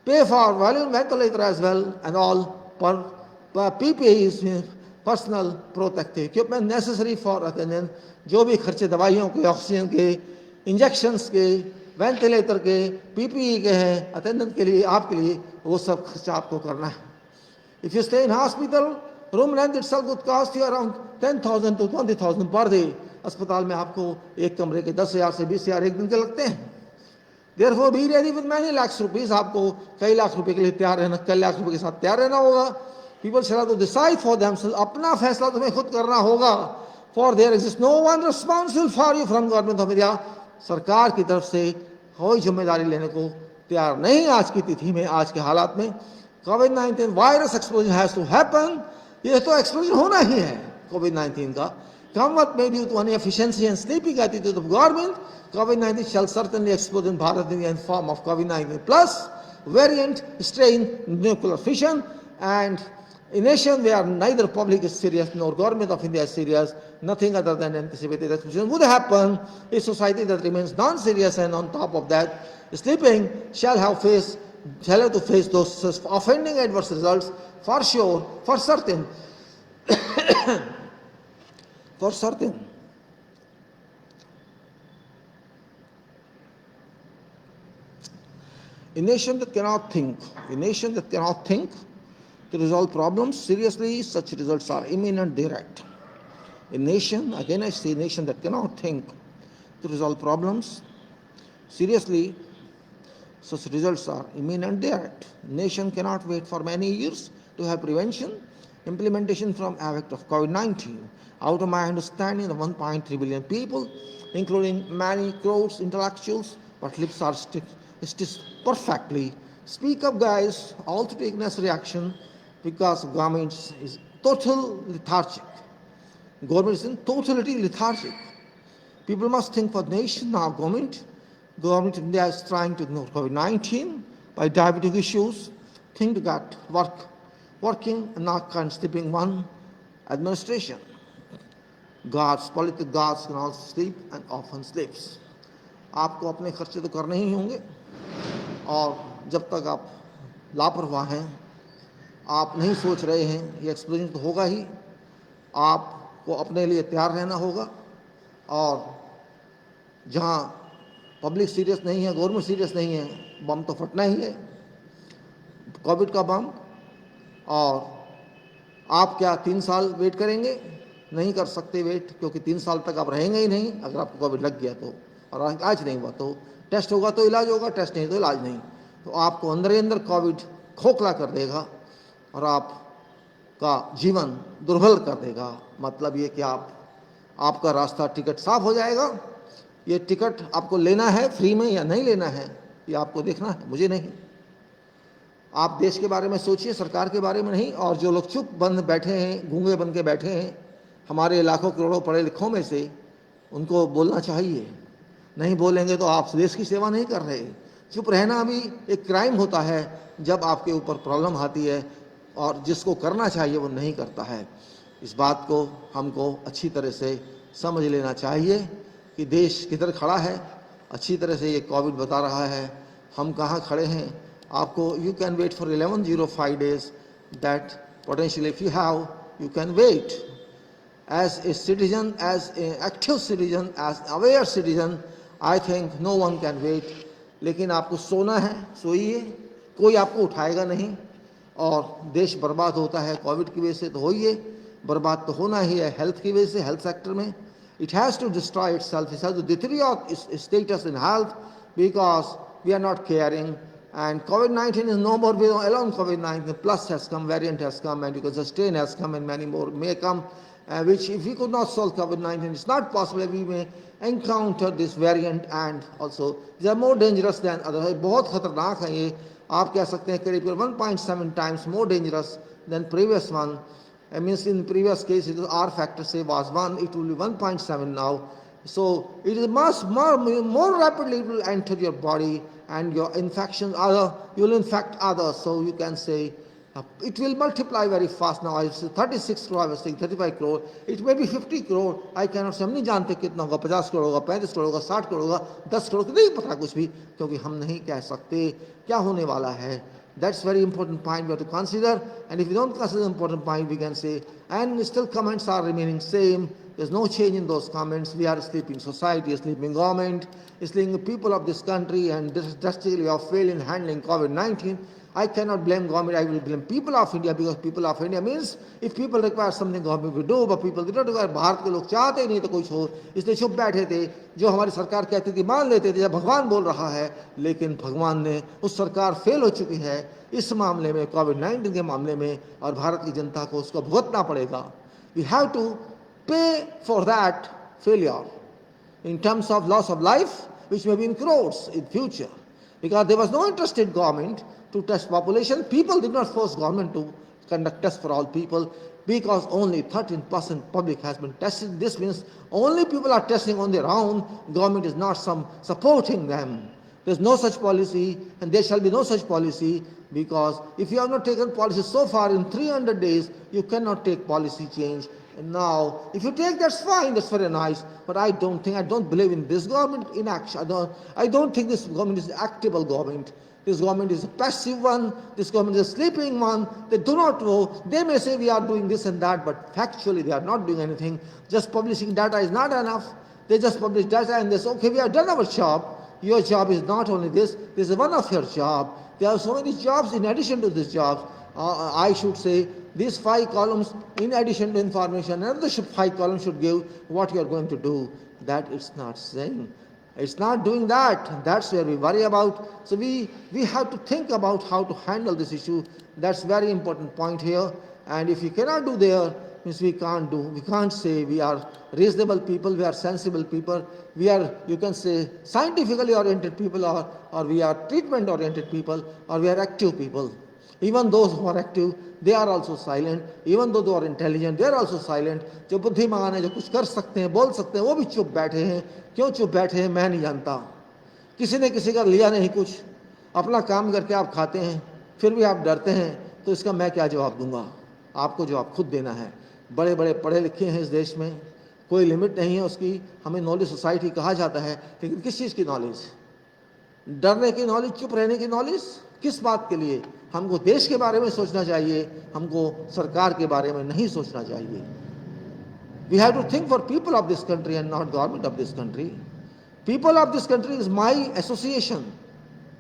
pay for ventilator as well, and all per PPEs, personal protective equipment necessary for attendance. जो भी खर्चे दवाइयों के, oxygen के, injections के, ventilator के, PPE के हैं अटेंडेंट के लिए, आपके लिए, वो सब खर्चा आपको करना है. If you stay in hospital, room rent itself would cost you around 10,000 to 20,000 per day. अस्पताल में आपको एक कमरे के 10,000 से 20,000 एक दिन के लगते हैं. Therefore, be ready with many lakhs rupees. आपको कई लाख रुपए के लिए तैयार रहना, कई लाख रुपए के साथ तैयार रहना होगा. People shall have to decide for themselves. अपना फैसला तुम्हें खुद करना होगा. For there exists no one responsible for you from government of India. सरकार की तरफ से कोई जिम्मेदारी लेने को तैयार नहीं आज की तिथि में, आज के हालात में. COVID-19 virus explosion has to happen. ये तो एक्सप्लोजन होना ही है COVID-19 का. Come what may due to inefficiency and sleeping attitude of government, COVID-19 shall certainly explode in Bharat India in form of COVID-19 plus variant, strain, nuclear fission, and a nation where neither public is serious nor government of India is serious, nothing other than anticipated explosion would happen. A society that remains non-serious and on top of that sleeping shall have to face those offending adverse results for sure, for certain. For certain. A nation that cannot think to resolve problems seriously, such results are imminent direct. A nation, again I say, a nation that cannot think to resolve problems seriously, such results are imminent direct. A nation cannot wait for many years to have prevention, implementation from effect of COVID-19. Out of my understanding, the 1.3 billion people, including many crores intellectuals, but lips are still perfectly. Speak up, guys, all to take necessary action because government is total lethargic. Government is in totality lethargic. People must think for the nation now. Government of India is trying to ignore COVID-19 by diabetic issues, think to get working and not sleeping one administration. Political gods can also sleep and often sleeps. आपको अपने खर्चे तो करने ही होंगे और जब तक आप लापरवाह हैं, आप नहीं सोच रहे हैं, ये एक्सप्लोजन तो होगा ही. आपको अपने लिए तैयार रहना होगा और जहाँ पब्लिक सीरियस नहीं है, गवर्नमेंट सीरियस नहीं है, बम तो फटना ही है, कोविड का बम। और आप क्या 3 साल वेट करेंगे? नहीं कर सकते वेट, क्योंकि 3 साल तक आप रहेंगे ही नहीं अगर आपको कोविड लग गया तो। और आज नहीं हुआ तो टेस्ट होगा तो इलाज होगा, टेस्ट नहीं तो इलाज नहीं। तो आपको अंदर ही अंदर कोविड खोखला कर देगा और आपका जीवन दुर्बल कर देगा। मतलब ये कि आपका रास्ता टिकट साफ हो जाएगा। ये टिकट आपको लेना है फ्री में या नहीं लेना है, ये आपको देखना है, मुझे नहीं। आप देश के बारे में सोचिए, सरकार के बारे में नहीं। और जो लोग चुप बंद बैठे हैं, गूंगे बन के बैठे हैं, हमारे लाखों करोड़ों पढ़े लिखों में से, उनको बोलना चाहिए। नहीं बोलेंगे तो आप देश की सेवा नहीं कर रहे। चुप रहना भी एक क्राइम होता है जब आपके ऊपर प्रॉब्लम आती है और जिसको करना चाहिए वो नहीं करता है। इस बात को हमको अच्छी तरह से समझ लेना चाहिए कि देश किधर खड़ा है। अच्छी तरह से ये कोविड बता रहा है हम कहाँ खड़े हैं। आपको you can wait for 1105 days, that potential if you have you can wait as a citizen, as a active citizen, as aware citizen. I think no one can wait. लेकिन आपको सोना है, सोइए, कोई आपको उठाएगा नहीं। और देश बर्बाद होता है कोविड की वजह से तो होइए, बर्बाद तो होना ही है हेल्थ की वजह से, हेल्थ सेक्टर में। It has to destroy itself. It has to deteriorate its status in health because we are not caring. And COVID-19 is no more alone. COVID-19 plus has come, variant has come, and because the strain has come, and many more may come. Which, if we could not solve COVID-19, it's not possible. We may encounter this variant, and also they are more dangerous than others. बहुत खतरनाक है ये। आप कह सकते हैं करीब 1.7 times more dangerous than previous one. I mean, in previous case, it was R factor say was 1, it will be 1.7 now. So it is much more rapidly it will enter your body, and your infection you will infect others. So you can say it will multiply very fast. Now I say 36 crore, I was saying 35 crore. It may be 50 crore. I cannot say, हम नहीं जानते कितना होगा, 50 करोड़ होगा, 35 करोड़ होगा, 60 करोड़ होगा, 10 करोड़, नहीं पता कुछ भी, क्योंकि हम नहीं कह सकते क्या होने वाला है। That's very important point we have to consider. And if we don't consider the important point, we can say, and still comments are remaining same. There's no change in those comments. We are a sleeping society, a sleeping government, a sleeping people of this country, and drastically have failed in handling COVID-19. I cannot blame government, I will blame people of India, because people of India means if people require something government will do, but people did not require। Bharat के लोग चाहते ही नहीं तो कुछ हो, इसलिए चुप बैठे थे। जो हमारी सरकार कहती थी मान लेते थे, जब भगवान बोल रहा है, लेकिन भगवान ने, उस सरकार फेल हो चुकी है इस मामले में, कोविड-19 के मामले में, और भारत की जनता को उसको भुगतना पड़ेगा। We have to pay for that failure in terms of loss of life, which may be in crores in future, because there was no interested government to test population. People did not force government to conduct tests for all people, because only 13% public has been tested. This means only people are testing on their own. Government is not supporting them. There is no such policy, and there shall be no such policy, because if you have not taken policy so far in 300 days, you cannot take policy change. And now, if you take, that's fine, that's very nice. But I don't believe in this government in action. I don't think this government is an actable government. This government is a passive one. This government is a sleeping one. They do not know. They may say we are doing this and that, but factually they are not doing anything. Just publishing data is not enough. They just publish data and they say, okay, we have done our job. Your job is not only this is one of your job. There are so many jobs in addition to this job. I should say these 5 columns in addition to information, another 5 columns should give what you are going to do. That it's not saying. It's not doing that. That's where we worry about. So we have to think about how to handle this issue. That's very important point here. And if we cannot do there, means we can't say we are reasonable people, we are sensible people, we are, you can say, scientifically oriented people, or we are treatment oriented people, or we are active people. Even those who are active, they are also silent. Even though they are intelligent, they are also silent. जो बुद्धिमान है, जो कुछ कर सकते हैं, बोल सकते हैं, वो भी चुप बैठे हैं। क्यों चुप बैठे हैं मैं नहीं जानता। किसी ने किसी का लिया नहीं कुछ, अपना काम करके आप खाते हैं, फिर भी आप डरते हैं, तो इसका मैं क्या जवाब दूंगा? आपको जवाब खुद देना है। बड़े बड़े पढ़े लिखे हैं इस देश में, कोई लिमिट नहीं है उसकी। हमें नॉलेज सोसाइटी कहा जाता है, लेकिन किस चीज़ की नॉलेज? डरने की नॉलेज, चुप रहने की नॉलेज, किस बात के लिए? हमको देश के बारे में सोचना चाहिए, हमको सरकार के बारे में नहीं सोचना चाहिए। We have to think for people of this country and not government of this country. People of this country is my association.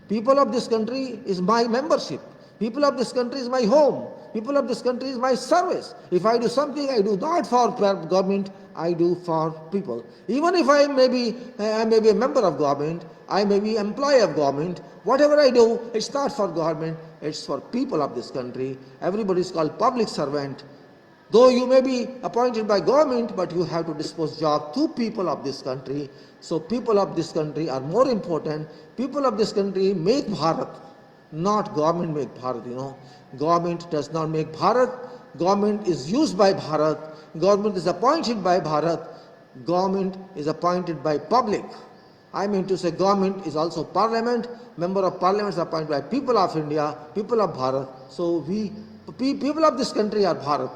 People of this country is my membership. People of this country is my home. People of this country is my service. If I do something, I do not for government, I do for people. Even if I may be a member of government, I may be employee of government, whatever I do, it's not for government, it's for people of this country. Everybody is called public servant. Though you may be appointed by government, but you have to dispose job to people of this country. So people of this country are more important. People of this country make Bharat, not government make Bharat, Government does not make Bharat. Government is used by Bharat. Government is appointed by Bharat. Government is appointed by public. I mean to say government is also parliament. Member of parliament is appointed by people of India, people of Bharat. So people of this country are Bharat.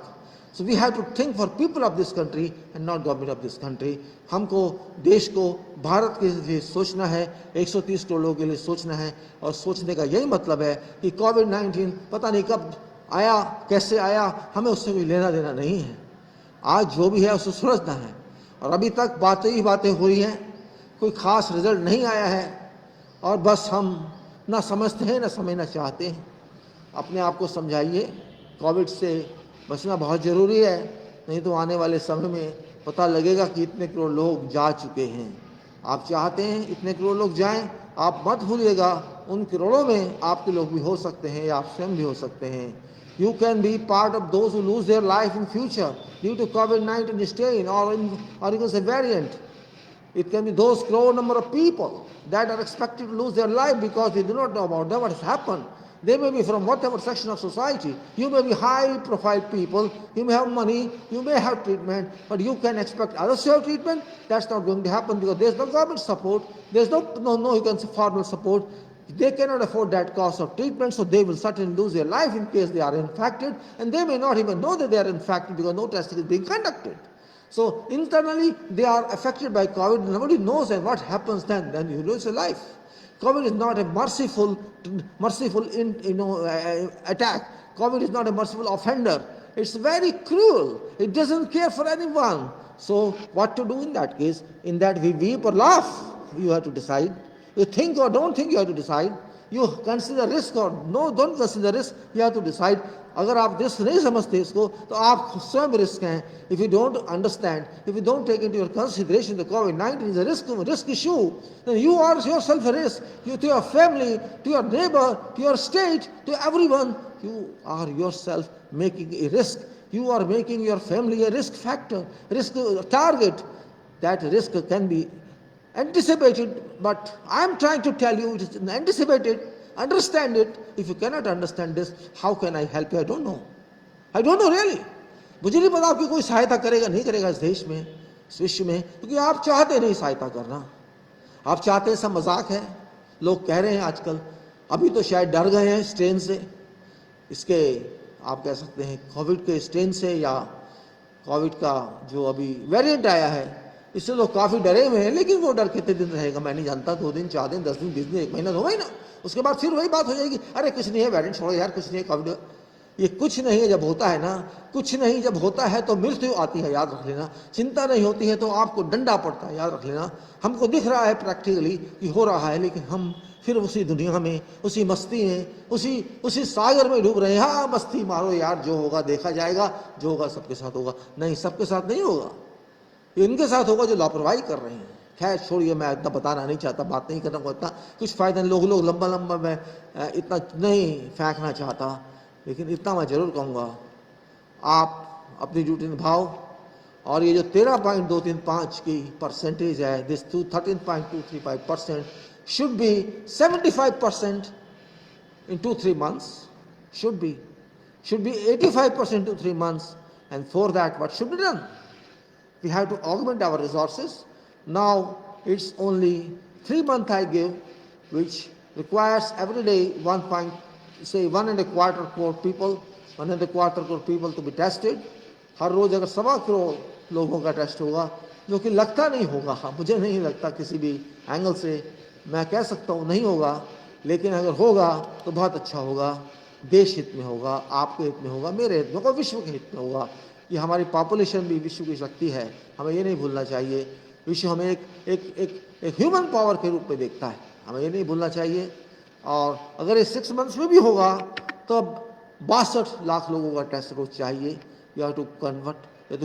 So we have to think for people of this country and not government of this country. हमको देश को भारत के लिए सोचना है, 130 करोड़ लोगों के लिए सोचना है, और सोचने का यही मतलब है कि कोविड-19 पता नहीं कब आया, कैसे आया, हमें उससे कोई लेना देना नहीं है. आज जो भी है उसे सुलझना है. और अभी तक बातें ही बातें हुई हैं, कोई खास रिजल्ट नहीं आया है, और बस हम ना समझते हैं ना समझना चाहते हैं. अपने आप को समझाइए, कोविड से बचना बहुत ज़रूरी है, नहीं तो आने वाले समय में पता लगेगा कि इतने करोड़ लोग जा चुके हैं. आप चाहते हैं इतने करोड़ लोग जाएं, आप मत भूलिएगा उन करोड़ों में आपके लोग भी हो सकते हैं या आप स्वयं भी हो सकते हैं. You can be part of those who lose their life in future due to COVID-19 strain or you can say variant. It can be those crore number of people that are expected to lose their life because they do not know about them, what has happened. They may be from whatever section of society. You may be high profile people, you may have money, you may have treatment, but you can expect others to have treatment. That's not going to happen because there's no government support, there's no you can say formal support. They cannot afford that cost of treatment, so they will certainly lose their life in case they are infected, and they may not even know that they are infected because no testing is being conducted. So internally they are affected by COVID. Nobody knows and what happens then. Then you lose your life. COVID is not a merciful attack. COVID is not a merciful offender. It's very cruel. It doesn't care for anyone. So what to do in that case? In that we weep or laugh, you have to decide. You think or don't think, you have to decide. You consider risk or no, don't consider risk, you have to decide. अगर आप risk नहीं समझते इसको तो आप स्वयं risk हैं. If you don't understand, if you don't take into your consideration the COVID-19 is a risk issue, then you are yourself a risk. You, to your family, to your neighbor, to your state, to everyone, you are yourself making a risk. You are making your family a risk factor, risk target. That risk can be anticipated, but I am trying to tell you it is anticipated. Understand it. If you cannot understand this, how can I help you? I don't know. I don't know really. मुझे नहीं पता आपकी कोई सहायता करेगा नहीं करेगा इस देश में, इस विश्व में, क्योंकि आप चाहते नहीं सहायता करना. आप चाहते हैं सब मजाक है. लोग कह रहे हैं आजकल, अभी तो शायद डर गए हैं स्ट्रेन से, इसके आप कह सकते हैं कोविड के स्ट्रेन से या कोविड का जो अभी वेरिएंट आया है, इससे लोग काफ़ी डरे हुए हैं. लेकिन वो डर कितने दिन रहेगा मैं नहीं जानता. 2 दिन 4 दिन 10 दिन 20 दिन 1 महीना 2 महीना, उसके बाद फिर वही बात हो जाएगी, अरे कुछ नहीं है, वेरिएंट छोड़ो यार, कुछ नहीं है कोविड. ये कुछ नहीं है जब होता है ना, कुछ नहीं जब होता है तो मृत्यु आती है, याद रख लेना. चिंता नहीं होती है तो आपको डंडा पड़ता है, याद रख लेना. हमको दिख रहा है प्रैक्टिकली कि हो रहा है, लेकिन हम फिर उसी दुनिया में, उसी मस्ती में, उसी सागर में डूब रहे हैं. हाँ मस्ती मारो यार, जो होगा देखा जाएगा, जो होगा सबके साथ होगा. नहीं, सबके साथ नहीं होगा, इनके साथ होगा जो लापरवाही कर रहे हैं. खैर छोड़िए, मैं इतना बताना नहीं चाहता, बात नहीं करना इतना कुछ फ़ायदा नहीं. लोग लंबा मैं इतना नहीं फेंकना चाहता, लेकिन इतना मैं ज़रूर कहूँगा, आप अपनी ड्यूटी निभाओ. और ये जो 13.235 की परसेंटेज है, this 13.235% should be 75% in 2-3 months, should be 85% in 3 months, and for that what should be done? We have to augment our resources. Now it's only 3 months I give, which requires every day 1.25 crore people, 1.25 crore people to be tested. हर रोज अगर 1.25 करोड़ लोगों का test होगा, जो कि लगता नहीं होगा, हाँ मुझे नहीं लगता किसी भी एंगल से मैं कह सकता हूँ नहीं होगा, लेकिन अगर होगा तो बहुत अच्छा होगा. देश हित में होगा, आपके हित में होगा, मेरे हित में होगा, विश्व के हित में होगा. ये हमारी पॉपुलेशन भी विश्व की शक्ति है, हमें ये नहीं भूलना चाहिए. विश्व हमें एक ह्यूमन पावर के रूप में देखता है, हमें ये नहीं भूलना चाहिए। और अगर ये 6 मंथ्स में भी होगा तो 62 लाख लोगों का टेस्ट रोज चाहिए। You have to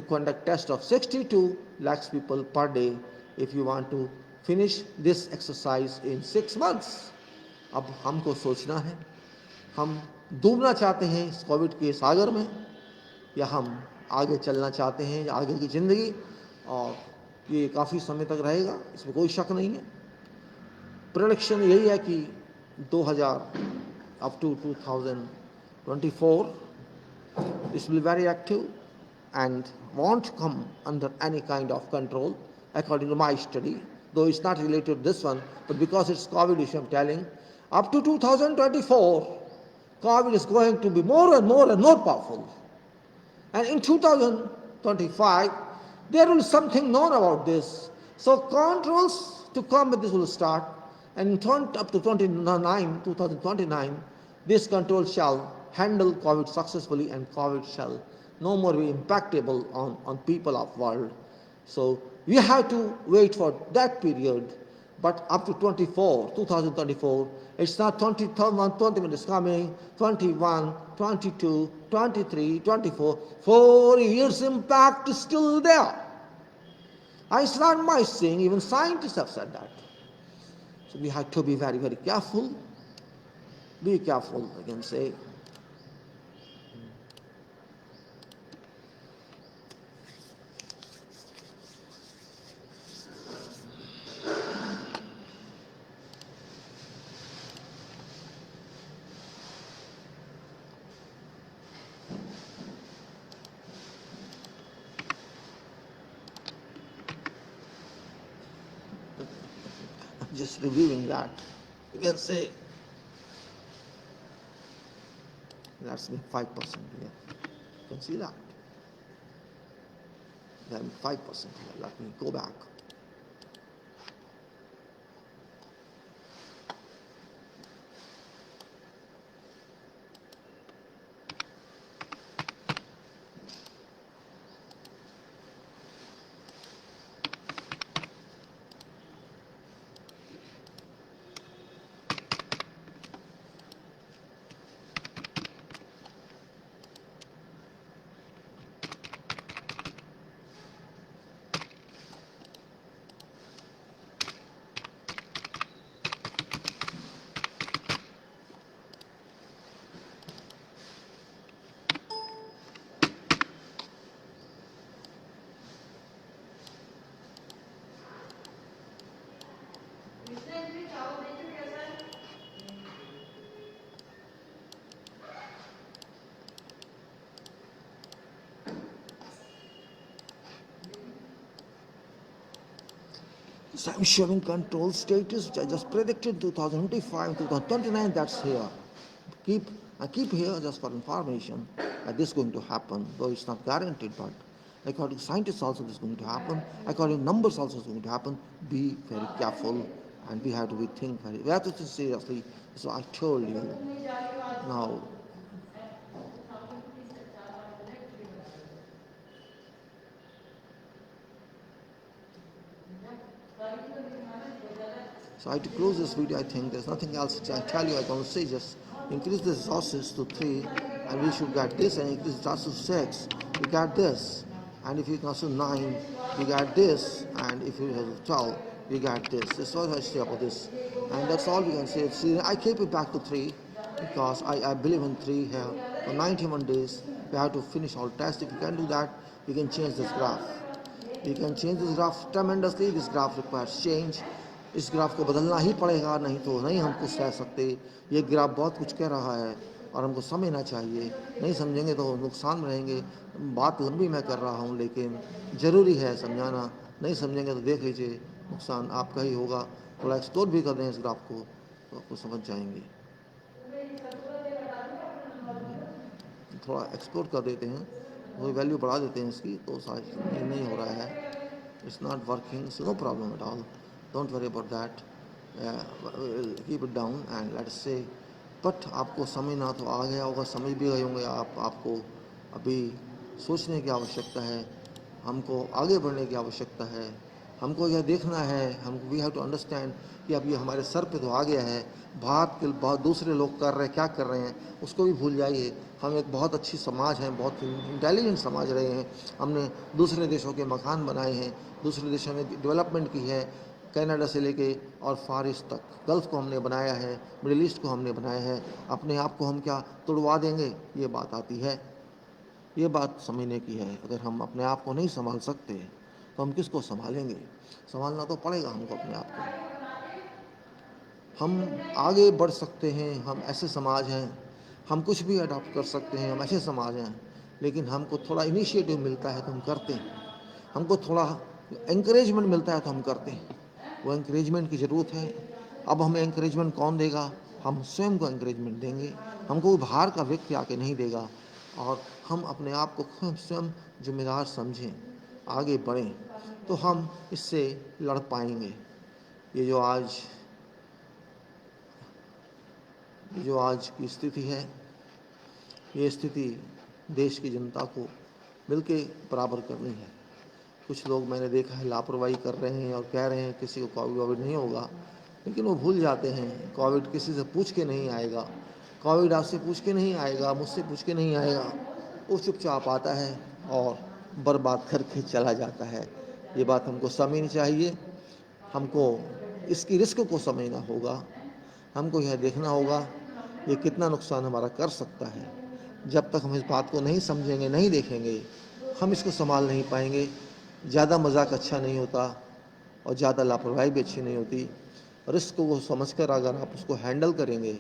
conduct test of 62 lakhs people per day if you want to finish this exercise in 6 months। अब हमको सोचना है, हम डूबना चाहते हैं इस कोविड के सागर में या हम आगे चलना चाहते हैं, आगे की ज़िंदगी। और ये काफ़ी समय तक रहेगा, इसमें कोई शक नहीं है। प्रेडिक्शन यही है कि 2000 up to 2024 this will be very active and won't come under any kind of control according to my study, though it's not related to this one, but because it's COVID issue I'm telling, up to 2024 COVID is going to be more and more and more powerful, and in 2025 there will be something known about this, so controls to come with this will start, and up to 2029 this control shall handle COVID successfully, and COVID shall no more be impactable on people of world. So we have to wait for that period, but up to 2024, it's not 20 minutes coming, 21, 22, 23, 24, 4 years impact is still there. It's not my saying, even scientists have said that. So we have to be very, very careful. Be careful, I can say. Just reviewing that, you can say that's been 5% here. You can see that. Then 5% here. Let me go back. So I'm showing control status, which I just predicted 2025, 2029, that's here. I keep here just for information that this is going to happen, though it's not guaranteed, but according to scientists also this is going to happen, according to numbers also it's going to happen. Be very careful, and we have to we have to think seriously. So I told you. Now, so I have to close this video. I think there's nothing else I tell you. I can say just increase the resources to 3, and we should get this, and increase the resources to 6, we got this, and if you can also 9, we got this, and if you have 12, we got this. This is what I say about this, and that's all we can say. See, I keep it back to 3 because I believe in 3 here. For 91 days, we have to finish all tests. If you can do that, we can change this graph. We can change this graph tremendously. This graph requires change. इस graph को बदलना ही पड़ेगा, नहीं तो नहीं हम कुछ कह सकते। ये ग्राफ बहुत कुछ कह रहा है और हमको समझना चाहिए, नहीं समझेंगे तो नुकसान में रहेंगे। बात लंबी मैं कर रहा हूँ, लेकिन ज़रूरी है समझाना। नहीं समझेंगे तो देख लीजिए, नुकसान आपका ही होगा। थोड़ा एक्सप्लोर भी कर दें इस ग्राफ को तो आपको समझ जाएंगे। थोड़ा एक्सप्लोर कर देते हैं, वही वैल्यू बढ़ा देते हैं इसकी, तो शायद नहीं हो रहा है। It's not working, so no problem at all. Don't worry about that. We'll keep it down and let's say, but आपको समझना तो आ गया होगा, समझ भी गए होंगे आप। आपको अभी सोचने की आवश्यकता है, हमको आगे बढ़ने की आवश्यकता है, हमको यह देखना है, हमको वी हैव टू अंडरस्टैंड कि अब ये हमारे सर पे तो आ गया है। बात के बहुत दूसरे लोग कर रहे हैं, क्या कर रहे हैं उसको भी भूल जाइए। हम एक बहुत अच्छी समाज हैं, बहुत इंटेलिजेंट समाज रहे हैं। हमने दूसरे देशों के मकान बनाए हैं, दूसरे देशों में डेवलपमेंट की है। कनाडा से लेके और फार ईस्ट तक, गल्फ़ को हमने बनाया है, मिडिल ईस्ट को हमने बनाया है। अपने आप को हम क्या तोड़वा देंगे, ये बात आती है। ये बात समझने की है। अगर हम अपने आप को नहीं संभाल सकते तो हम किसको संभालेंगे? संभालना तो पड़ेगा हमको अपने आप को। हम आगे बढ़ सकते हैं, हम ऐसे समाज हैं, हम कुछ भी अडॉप्ट कर सकते हैं, हम ऐसे समाज हैं। लेकिन हमको थोड़ा इनिशिएटिव मिलता है तो हम करते हैं, हमको थोड़ा एंकरेजमेंट मिलता है तो हम करते हैं। वो एंकरेजमेंट की ज़रूरत है। अब हमें एंकरेजमेंट कौन देगा? हम स्वयं को एंकरेजमेंट देंगे। हमको बाहर का व्यक्ति आके नहीं देगा। और हम अपने आप को खुद स्वयं जिम्मेदार समझें, आगे बढ़ें, तो हम इससे लड़ पाएंगे। ये जो आज की स्थिति है, ये स्थिति देश की जनता को मिलके बराबर करनी है। कुछ लोग मैंने देखा है लापरवाही कर रहे हैं और कह रहे हैं किसी को कोविड नहीं होगा, लेकिन वो भूल जाते हैं कोविड किसी से पूछ के नहीं आएगा। कोविड आपसे पूछ के नहीं आएगा, मुझसे पूछ के नहीं आएगा। वो चुपचाप आता है और बर्बाद करके चला जाता है। ये बात हमको समझनी चाहिए। हमको इसकी रिस्क को समझना होगा। हमको यह देखना होगा ये कितना नुकसान हमारा कर सकता है। जब तक हम इस बात को नहीं समझेंगे, नहीं देखेंगे, हम इसको संभाल नहीं पाएंगे। ज़्यादा मजाक अच्छा नहीं होता और ज़्यादा लापरवाही भी अच्छी नहीं होती। रिस्क को समझकर अगर आप उसको हैंडल करेंगे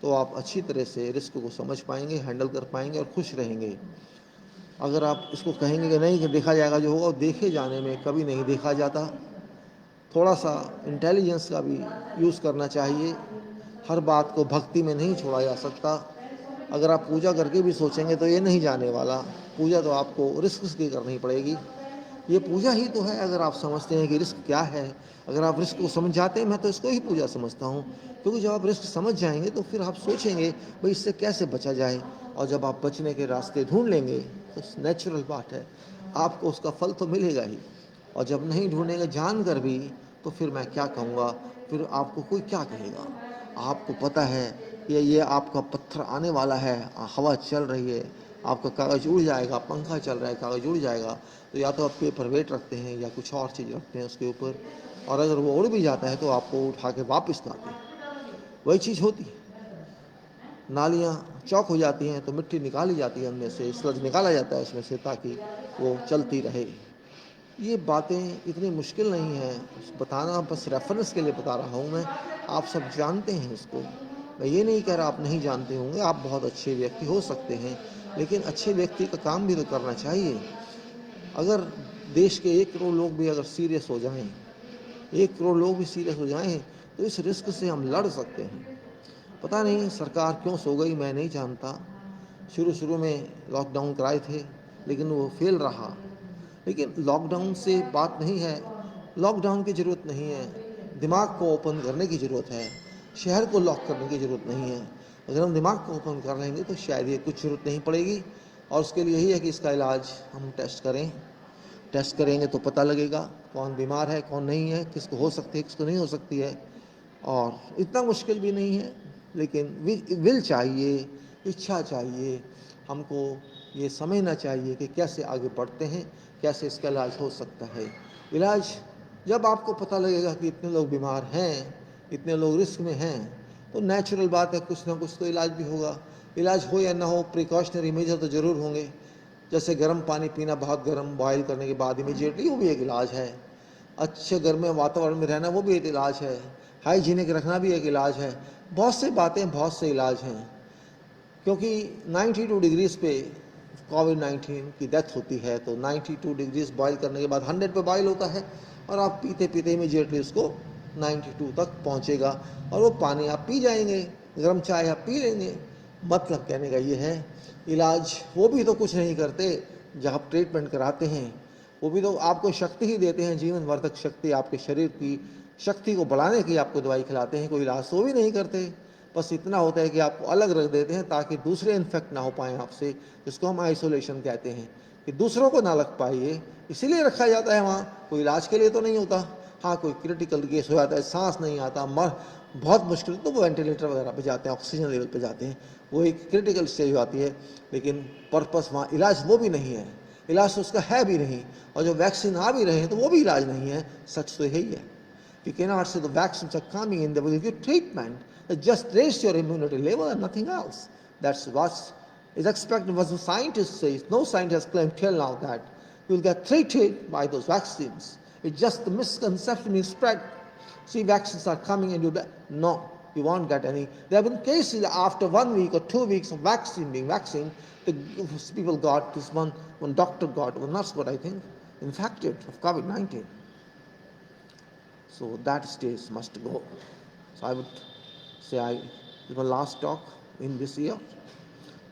तो आप अच्छी तरह से रिस्क को समझ पाएंगे, हैंडल कर पाएंगे और खुश रहेंगे। अगर आप इसको कहेंगे कि नहीं कि देखा जाएगा जो होगा, देखे जाने में कभी नहीं देखा जाता। थोड़ा सा इंटेलिजेंस का भी यूज़ करना चाहिए। हर बात को भक्ति में नहीं छोड़ा जा सकता। अगर आप पूजा करके भी सोचेंगे तो ये नहीं जाने वाला। पूजा तो आपको रिस्क की करनी पड़ेगी। ये पूजा ही तो है अगर आप समझते हैं कि रिस्क क्या है। अगर आप रिस्क को समझ जाते हैं, मैं तो इसको ही पूजा समझता हूँ। क्योंकि जब आप रिस्क समझ जाएंगे तो फिर आप सोचेंगे भाई इससे कैसे बचा जाए, और जब आप बचने के रास्ते ढूंढ लेंगे तो नेचुरल बात है आपको उसका फल तो मिलेगा ही। और जब नहीं ढूंढेंगे जान कर भी, तो फिर मैं क्या कहूँगा, फिर आपको कोई क्या कहेगा। आपको पता है कि ये आपका पत्थर आने वाला है, हवा चल रही है, आपका कागज़ उड़ जाएगा, पंखा चल रहा है, कागज़ उड़ जाएगा, तो या तो आप पेपर वेट रखते हैं या कुछ और चीज़ रखते हैं उसके ऊपर, और अगर वो उड़ भी जाता है तो आपको उठा के वापस लाते हैं। वही चीज़ होती है। नालियाँ चौक हो जाती हैं तो मिट्टी निकाली जाती है उनमें से, स्लज निकाला जाता है उसमें से, ताकि वो चलती रहे। ये बातें इतनी मुश्किल नहीं है बताना, बस रेफरेंस के लिए बता रहा हूँ मैं। आप सब जानते हैं इसको। मैं ये नहीं कह रहा आप नहीं जानते होंगे, आप बहुत अच्छे व्यक्ति हो सकते हैं, लेकिन अच्छे व्यक्ति का काम भी तो करना चाहिए। अगर देश के 1 करोड़ लोग भी अगर सीरियस हो जाएं, 1 करोड़ लोग भी सीरियस हो जाएं, तो इस रिस्क से हम लड़ सकते हैं। पता नहीं सरकार क्यों सो गई, मैं नहीं जानता। शुरू में लॉकडाउन कराए थे लेकिन वो फेल रहा। लेकिन लॉकडाउन से बात नहीं है, लॉकडाउन की ज़रूरत नहीं है। दिमाग को ओपन करने की ज़रूरत है, शहर को लॉक करने की ज़रूरत नहीं है। अगर हम दिमाग को ओपन कर लेंगे तो शायद ये कुछ ज़रूरत नहीं पड़ेगी। और उसके लिए यही है कि इसका इलाज हम टेस्ट करें। टेस्ट करेंगे तो पता लगेगा कौन बीमार है, कौन नहीं है, किसको हो सकती है, किसको नहीं हो सकती है। और इतना मुश्किल भी नहीं है, लेकिन विल चाहिए, इच्छा चाहिए। हमको ये समझना चाहिए कि कैसे आगे बढ़ते हैं, कैसे इसका इलाज हो सकता है। इलाज जब आपको पता लगेगा कि इतने लोग बीमार हैं, इतने लोग रिस्क में हैं, तो नेचुरल बात है कुछ ना कुछ तो इलाज भी होगा। इलाज हो या ना हो, प्रिकॉशनरी मेजर तो ज़रूर होंगे। जैसे गर्म पानी पीना, बहुत गर्म बॉयल करने के बाद इमीडिएटली, वो भी एक इलाज है। अच्छे गर्म वातावरण में रहना, वो भी एक इलाज है। हाइजीनिक रखना भी एक इलाज है। बहुत से बातें, बहुत से इलाज हैं। क्योंकि 92 डिग्रीज पे कोविड-19 की डेथ होती है, तो 92 डिग्रीज बॉयल करने के बाद 100 पे बॉयल होता है, और आप पीते पीते इमीडिएटली उसको 92 तक पहुंचेगा, और वो पानी आप पी जाएंगे, गर्म चाय आप पी लेंगे। मतलब कहने का ये है, इलाज वो भी तो कुछ नहीं करते। जब आप ट्रीटमेंट कराते हैं वो भी तो आपको शक्ति ही देते हैं, जीवन वर्धक शक्ति, आपके शरीर की शक्ति को बढ़ाने की आपको दवाई खिलाते हैं। कोई इलाज तो भी नहीं करते। बस इतना होता है कि आपको अलग रख देते हैं ताकि दूसरे इन्फेक्ट ना हो पाएँ आपसे, जिसको हम आइसोलेशन कहते हैं। कि दूसरों को ना लग पाए, इसीलिए रखा जाता है वहाँ। कोई इलाज के लिए तो नहीं होता। हाँ, कोई क्रिटिकल केस हो जाता है, सांस नहीं आता, बहुत मुश्किल, तो वो वेंटिलेटर वगैरह पे जाते हैं, ऑक्सीजन लेवल पे जाते हैं, वो एक क्रिटिकल स्टेज आती है। लेकिन पर्पस वहाँ इलाज वो भी नहीं है, इलाज तो उसका है भी नहीं, और जो वैक्सीन आ भी रहे हैं तो वो भी इलाज नहीं है। सच तो यही है। You cannot say the vaccines are coming in, they will give you treatment. They just raise your immunity level and nothing else. That's what is expected. What the scientists say, no scientist has claimed till now that you will get treated by those vaccines. It's just the misconception is spread. See, vaccines are coming and no, you won't get any. There have been cases after 1 week or 2 weeks of being vaccinated, the people got this one doctor got, one nurse got, I think, infected of COVID-19. So that stage must go. So I would say this is my last talk in this year.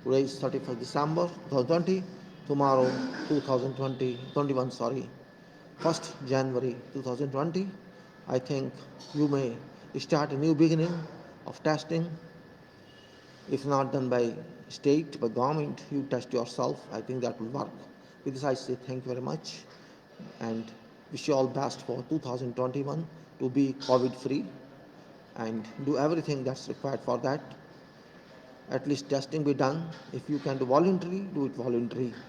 Today is 31st December 2020. Tomorrow 2021, 1st January 2020. I think you may start a new beginning of testing. If not done by state, by government, you test yourself. I think that will work. With this I say thank you very much and wish you all best for 2021 to be COVID free and do everything that's required for that. At least testing be done. If you can do voluntary, do it voluntary.